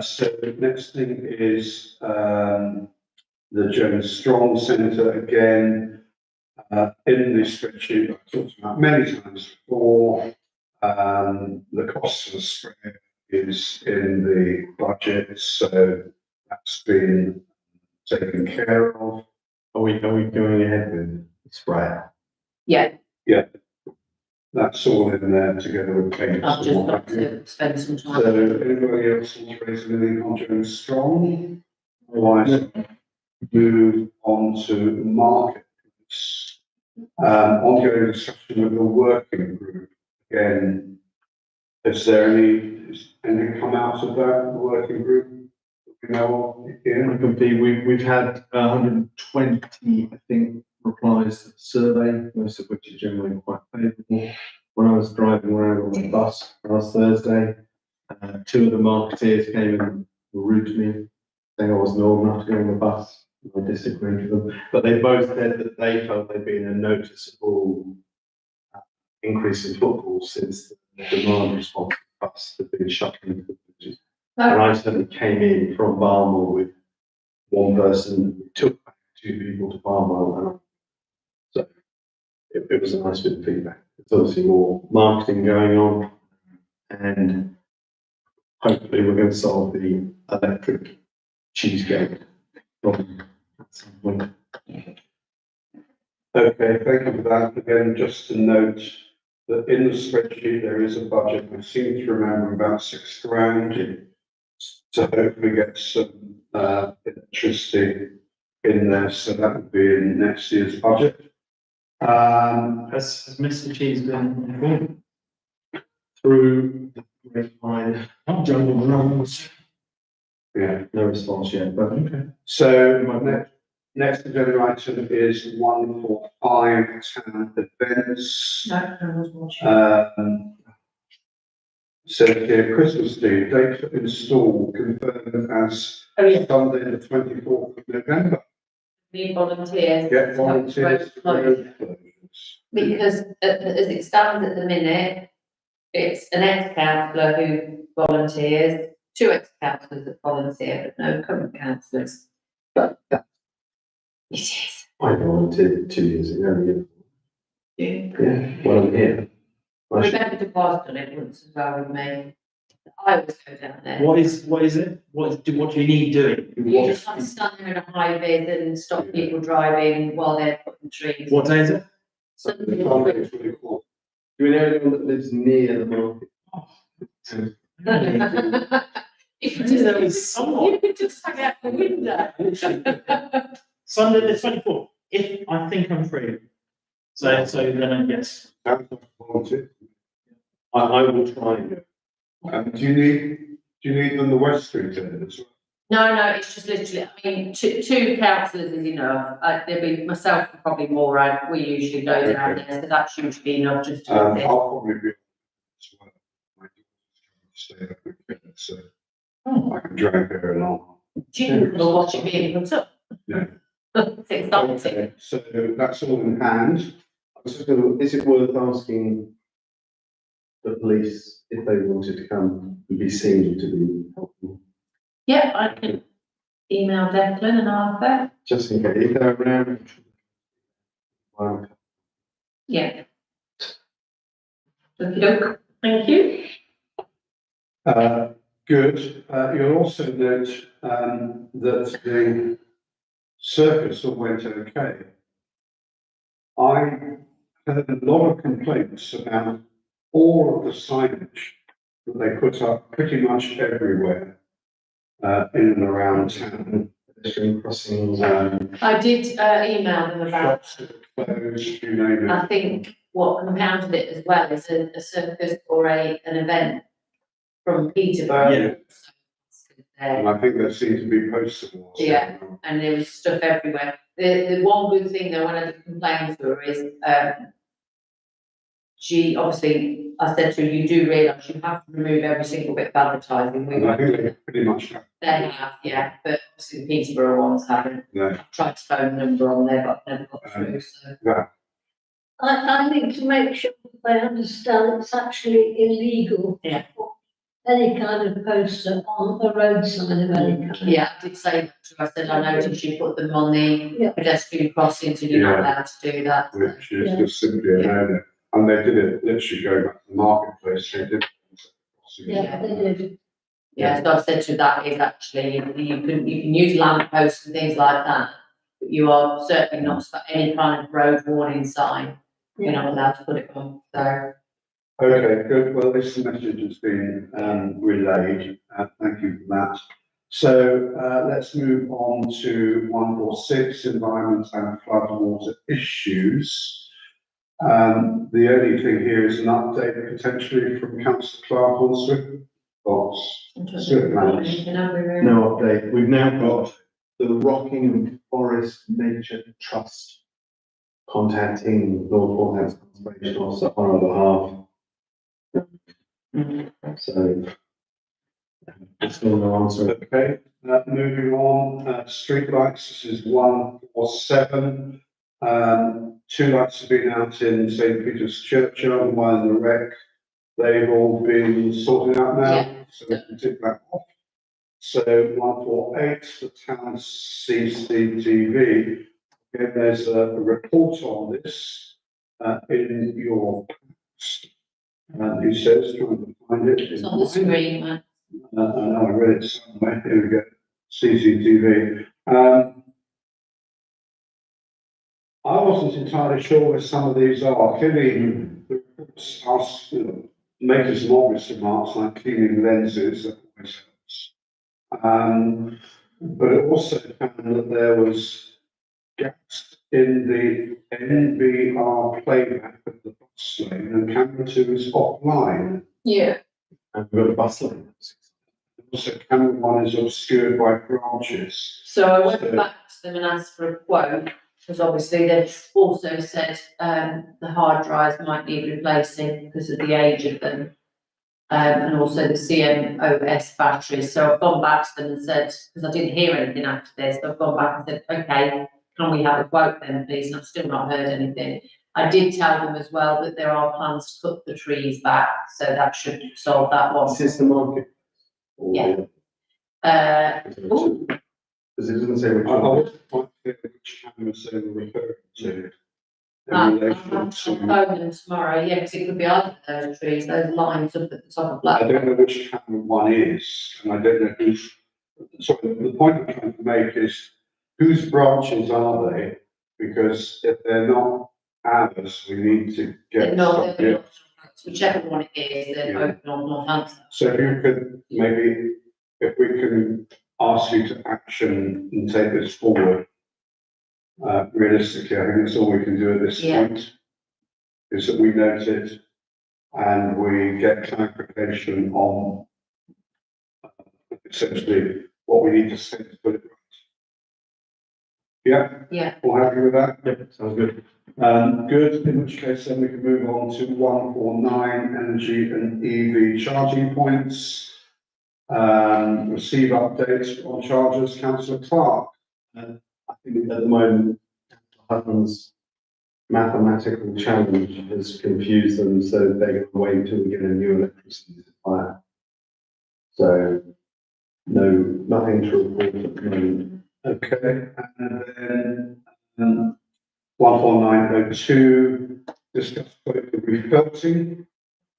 S1: So the next thing is the Jones Strong Centre again. In the spreadsheet I've talked about many times before. The cost of the spray is in the budget, so that's been taken care of.
S4: Are we going ahead with the spray?
S3: Yeah,
S1: That's all in there together with payments.
S3: I've just
S1: and what
S3: got
S1: have you.
S3: to spend some
S1: So
S3: time.
S1: anybody else want to raise anything on Jones Strong? Otherwise, move on to markets. Ongoing discussion with the working group. Again, is there anything come out of that, the working group? You know, here?
S4: We've had 120, I think, replies to the survey, most of which are generally quite favourable. When I was driving around on the bus last Thursday, 2 of the marketeers came and were rude to me, saying I wasn't old enough to go on the bus. I disagreed with them, but they both said that they felt there'd been a noticeable increase in footfall since the demand response bus had been shut into the villages. And I certainly came in from Barnwell with one person, took back 2 people to Barnwell, and so it was a nice bit of feedback. There's obviously more marketing going on. and hopefully we're going to solve the electric cheesecake problem at some point.
S1: Okay, thank you for that. Again, just to note that in the spreadsheet, there is a budget. I seem to remember about £6,000 to hopefully get some electricity in there. So that would be in next year's budget.
S2: Has Mr. Cheese been informed?
S4: Through the grapevine, jungle rules,
S1: Yeah.
S4: no response yet, but okay.
S1: So my next agenda item is 145 town events.
S3: No, no one's watching.
S1: Said here, Christmas Eve, date for install confirmed as
S3: Oh, yeah,
S1: Sunday the 24th of November.
S3: need volunteers.
S1: Get
S3: to help
S1: volunteers.
S3: with road closure. Because as it stands at the minute, it's an ex-councillor who volunteers, two ex-councillors that volunteer, but no current councillors. But it is.
S4: I volunteered 2 years ago,
S3: Yeah.
S4: yeah, well, I'm here. I should-
S3: Rebecca DePau's done it once as well with me. I always go down there.
S2: What is it? What do you need doing?
S3: You just have to stand there in a high vis and stop people driving while they're putting trees.
S2: What day is it?
S3: Something
S1: Sunday
S3: like
S1: the 24th.
S4: Do we know anyone that lives near the market?
S3: that. If you
S2: There
S3: just,
S2: is someone.
S3: you could just hang out the window.
S2: Sunday the 24th, if I think I'm free. So then, yes.
S1: Sounds like a volunteer.
S4: I will try.
S1: Do you need them the West Street end as well?
S3: No, it's just literally, I mean, two councillors is enough. There'll be myself and probably more, we usually go down there, so that's usually enough just to
S1: I'll
S3: assist.
S1: probably be as well. My daughter's trying to stay up with kids, so I can drag her along.
S3: Do you know what you're being put up?
S1: Yeah.
S3: It's exciting.
S1: Okay, so that's all in hand.
S4: I was just gonna, is it worth asking the police if they wanted to come and be seen to be helpful?
S3: Yeah, I can email Declan and ask that.
S4: Just in case, if they're around. Wow.
S3: Yeah. Okey-doke, thank you.
S1: Good. You'll also note that the circus all went okay. I heard a lot of complaints about all of the signage that they put up pretty much everywhere in and around town.
S4: Pedestrian crossings.
S3: I did email them about,
S1: Shops that were closed, you name it.
S3: I think what compounded it as well is a circus or an event from Peterborough.
S2: Yeah.
S1: And I think there seemed to be poster walls.
S3: Yeah. And there was stuff everywhere. The one good thing though, when I did complain to her is, she obviously, I said to her, you do realise you have to remove every single bit of advertising. We
S1: And I
S3: won't
S1: think
S3: do
S1: they
S3: it.
S1: pretty much have,
S3: They have, yeah, but obviously the Peterborough ones haven't.
S1: yeah,
S3: Tried to phone the number on there, but never got through, so.
S1: that.
S5: I think to make sure that they understand it's actually illegal.
S3: Yeah.
S5: to put any kind of poster on a road sign of any kind.
S3: Yeah, I did say that to her. I said, I noticed you put them on the
S5: Yeah.
S3: pedestrian crossings and you're not
S1: Yeah.
S3: allowed to do that.
S1: Which is
S5: Yeah.
S1: just simply a no-no. And they did it literally going back to the marketplace, they did.
S5: Yeah, they did.
S3: Yeah, so I've said to her, that is actually, you can use lamp posts and things like that, but you are certainly not for any kind of road warning sign. You're not allowed to put it on, so.
S1: Okay, good. Well, this message has been relayed. Thank you for that. So let's move on to 146, environment and flood water issues. The only thing here is an update potentially from Councillor Clark on Swift Box. Swift Lands.
S4: No update. We've now got the Rockingham Forest Nature Trust contacting North Health Conservation Officer on our behalf. So. Still no answer.
S1: Okay, moving on, streetlights, this is 147. Two lights have been out in St. Peter's Churchyard, one in the wreck. They've all been sorted out now,
S3: Yeah.
S1: so we can tick that off. So 148, the town CCTV. Okay, there's a report on this in your Who says, trying to find it.
S3: It's on the screen, Matt.
S1: I know, I read it somewhere, here we go, CCTV. I wasn't entirely sure where some of these are, clearly, the reports ask, make some obvious remarks like cleaning lenses, that always helps. But it also found that there was gaps in the NVR playback of the bus lane, and camera 2 is offline.
S3: Yeah.
S4: And we've got a bus lane.
S1: Also, camera 1 is obscured by branches.
S3: So I went back to them and asked for a quote, because obviously they've also said, the hard drives might need replacing because of the age of them. And also the CMOS batteries, so I've gone back to them and said, because I didn't hear anything after this, I've gone back and said, okay, can we have a quote then, please? And I've still not heard anything. I did tell them as well that there are plans to cut the trees back, so that should solve that one.
S4: This is the market.
S3: Yeah. Ooh,
S4: Because it doesn't say which
S1: I
S4: one.
S1: wasn't quite clear which cameras they were referring to. In
S3: I'll
S1: relation
S3: phone
S1: to,
S3: them tomorrow, yeah, because it could be either of those trees, those lines up at the top of
S1: I
S3: Black.
S1: don't know which camera 1 is, and I don't know who's, so the point I'm trying to make is, whose branches are they? Because if they're not ours, we need to get
S3: No,
S1: somebody else.
S3: whichever one it is, they're
S1: Yeah.
S3: open or Northampton.
S1: So if you could, maybe, if we can ask you to action and take this forward. Realistically, I think that's all we can do at this
S3: Yeah.
S1: point. Is that we note it and we get clarification on essentially what we need to say to put it right. Yeah,
S3: Yeah,
S1: all happy with that?
S4: Yep, sounds good.
S1: Good, in which case then we can move on to 149 energy and EV charging points. Receive updates on chargers, councillor Clark.
S4: I think at the moment, Hutton's mathematical challenge has confused them, so they're going to wait until we get a new electricity supplier. So, no, nothing to report at the moment.
S1: Okay, and then, 14902, discuss quote for refelting.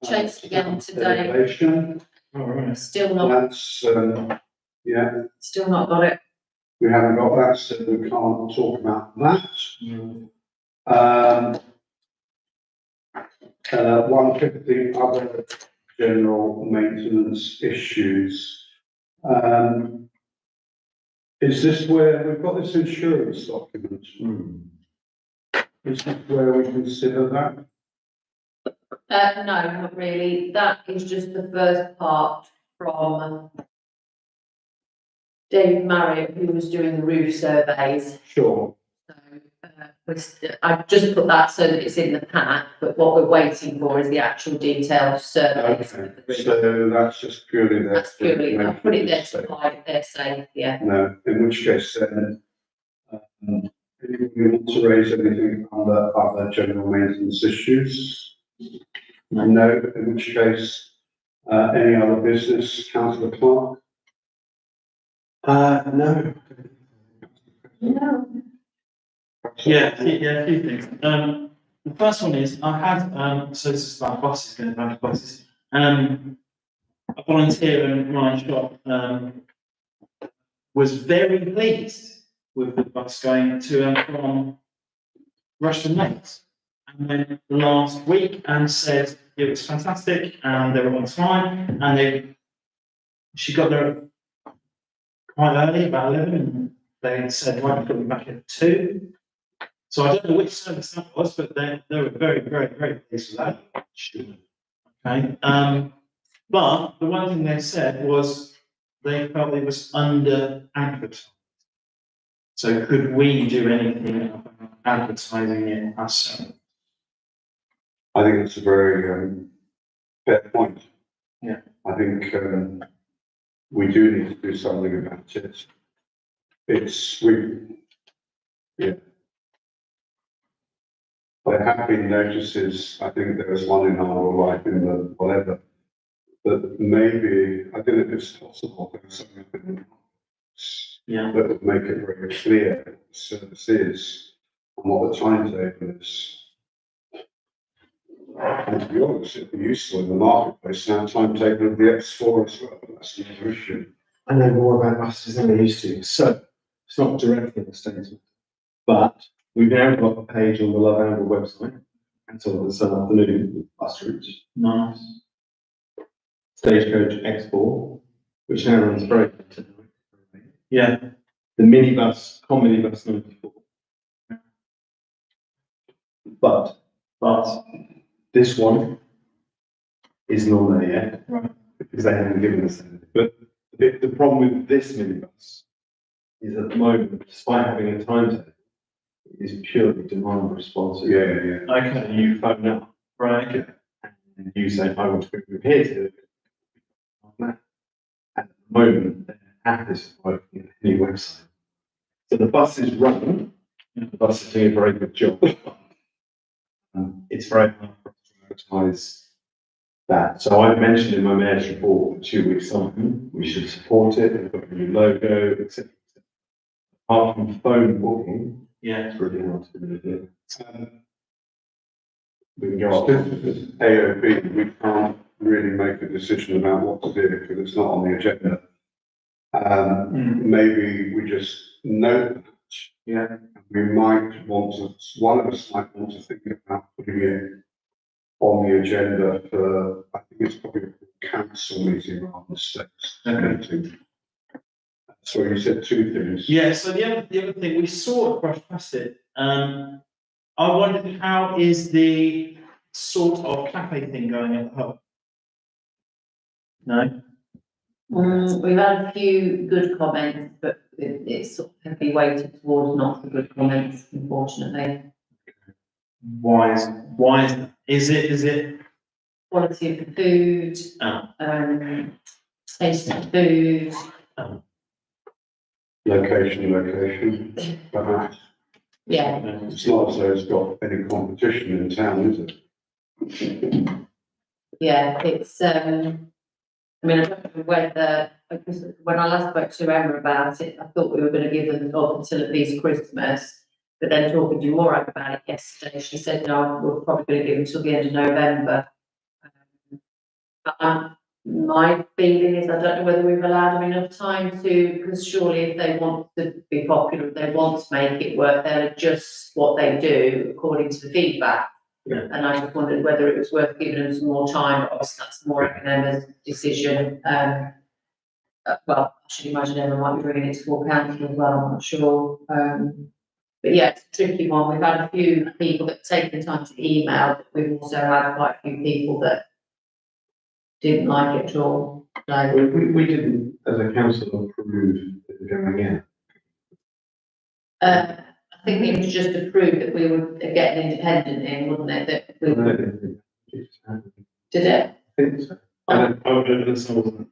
S3: Changed again today.
S1: Elevation.
S2: All right.
S3: still not,
S1: That's, yeah,
S3: still not got it.
S1: we haven't got that, so we can't talk about that.
S2: Mm.
S1: 150 other general maintenance issues. Is this where, we've got this insurance document, is this where we consider that?
S3: No, not really. That is just the first part from Dave Marriott, who was doing the roof surveys.
S1: Sure.
S3: So, I've just put that so that it's in the pack, but what we're waiting for is the actual detailed surveys.
S1: Okay, so that's just purely there.
S3: That's purely, I'll put it there to apply if they're safe, yeah.
S1: No, in which case then, anyone want to raise anything under other general maintenance issues? No, in which case, any other business, councillor Clark?
S4: No.
S5: No,
S2: Yeah, a few things. The first one is I had, so this is about buses, going back to buses. A volunteer in my shop, was very pleased with the bus going to and from Rushton Lakes. And then last week and said it was fantastic and they were on time and she got there quite early, about 11, and they said, right, we'll be back at 2. So I don't know which service that was, but they were very, very, very pleased with that. Okay. But the one thing they said was they felt it was under advertised. So could we do anything about advertising it ourselves?
S1: I think it's a very, fair point.
S2: Yeah.
S1: I think, we do need to do something about it. Yeah. There have been notices, I think there was one in our life in the whatever, that maybe, I don't know if it's possible, there's something
S2: Yeah.
S1: that would make it very clear what the service is and what the timetable is. And to be honest, it'd be useful in the marketplace now, timetable of the X4 as well, that's another issue.
S4: I know more about buses than I used to, so it's not directly a statement. But we've now got a page on the Love Amber website, and so this afternoon, with bus routes,
S2: Nice.
S4: Stagecoach X4, which now runs very late at night.
S2: Yeah.
S4: The minibus, Minibus 94. But
S2: But,
S4: this one is not there yet.
S2: Right.
S4: Because they haven't given us anything. But the problem with this minibus is at the moment, despite having a timetable, it is purely demand responsive.
S1: Yeah.
S2: okay,
S4: You phone up
S2: right, okay.
S4: and you say, I want to go from here to there. At the moment, their app is working on any website. So the bus is running, the bus is doing a very good job. It's very hard for us to advertise that. So I mentioned in my mayor's report for 2 weeks on, we should support it, we've got a new logo, etc. Apart from phone booking,
S2: Yeah.
S4: it's really hard to do. We can go
S1: As
S4: off.
S1: AOB, we can't really make a decision about what to do because it's not on the agenda. Maybe we just note that.
S2: Yeah.
S1: We might want to, one of us might want to think about putting it on the agenda for, I think it's probably a council meeting rather than state meeting. So you said two things.
S2: Yeah, so the other thing, we saw it brush past it. I wondered how is the sort of cafe thing going at the hub? No?
S3: We've had a few good comments, but it's sort of heavily weighted towards not the good comments, unfortunately.
S2: Why is it?
S3: Quality of the food,
S2: Oh.
S3: taste of food.
S1: Location, perhaps.
S3: Yeah,
S1: It's not as though it's got any competition in town, is it?
S3: yeah, it's, I mean, I don't know whether, because when I last spoke to Emma about it, I thought we were gonna give them up until at least Christmas. But then talking to Maura about it yesterday, she said, no, we're probably gonna give them till the end of November. My feeling is, I don't know whether we've allowed them enough time to, because surely if they want to be popular, if they want to make it work, they'll adjust what they do according to the feedback.
S2: Yeah.
S3: And I just wondered whether it was worth giving them some more time, but obviously that's more Emma's decision. Well, I should imagine Emma might be bringing it to full council as well, I'm not sure. But yeah, it's a tricky one. We've had a few people that have taken the time to email, but we've also had quite a few people that didn't like it at all. So,
S4: We didn't, as a council, approve it going in.
S3: I think it was just approved that we would get an independent in, wouldn't it? That we, did it?
S4: I think so. And I would understand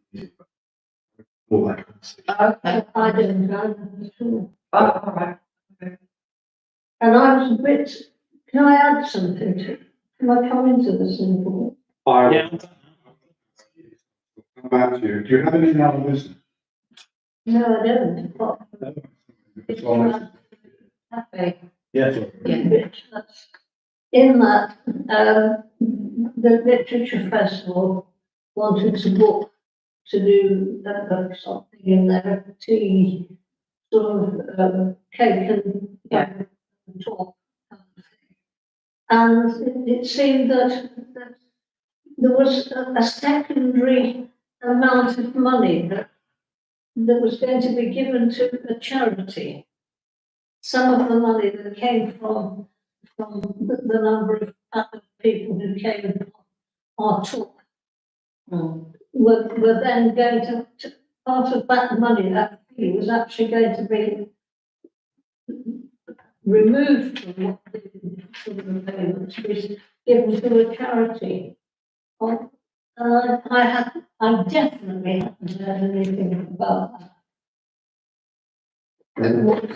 S4: all that kind of stuff.
S3: Okay.
S5: I didn't know that at all.
S3: Oh, all right.
S5: And I was a bit, can I add something to, can I come into this info?
S2: Yeah.
S1: How about you? Do you have any other business?
S5: No, I don't, but
S1: It's on
S5: cafe.
S2: Yeah.
S3: Yeah.
S5: In that, the literature festival wanted to book to do something in their tea, sort of, cake and talk. And it seemed that there was a secondary amount of money that was going to be given to a charity. Some of the money that came from the number of people who came and our talk were then going to part of that money, that fee was actually going to be removed from the payment to be given to a charity. I definitely haven't heard anything about that.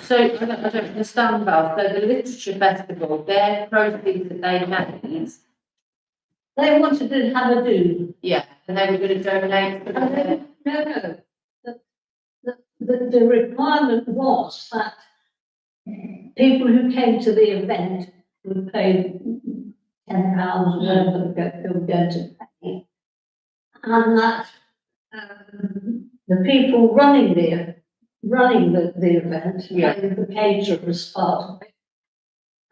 S3: So I don't understand, Val. So the literature festival, their proceeds that they made,
S5: They wanted to have a do.
S3: yeah, and they were going to donate to the.
S5: No. The requirement was that people who came to the event would pay £10, whatever they were going to pay. And that, the people running the event,
S3: Yeah.
S5: and the caterer as part of it,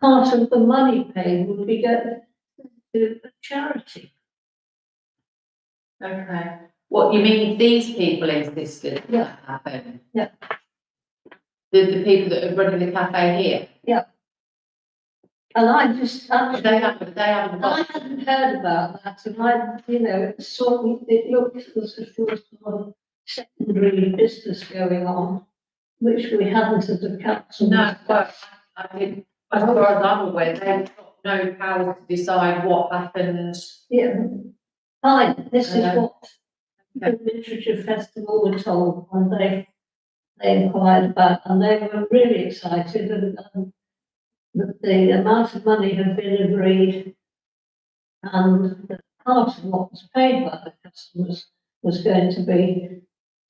S5: part of the money paid would be going to a charity.
S3: Okay. What, you mean these people insisted
S5: Yeah.
S3: that happen?
S5: Yeah.
S3: The people that are running the cafe here?
S5: And I just, actually,
S3: They haven't
S5: I
S3: got.
S5: hadn't heard about that, and I, it looked as if there was some secondary business going on, which we hadn't as a council.
S3: No, but I did, as far as I'm aware, they've got no power to decide what happens.
S5: Yeah, fine, this is
S3: Okay.
S5: what the literature festival were told when they inquired about, and they were really excited, and that the amount of money had been agreed, and that part of what was paid by the customers was going to be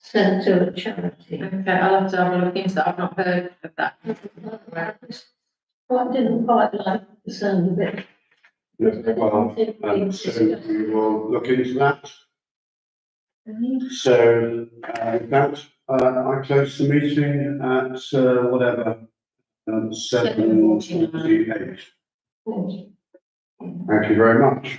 S5: sent to a charity.
S3: Okay, I'll have to have a look into that, I've not heard of that.
S5: I didn't quite like the sound of it.
S1: Well, so we will look into that. So, with that, I close the meeting at, whatever, 7:48. Thank you very much.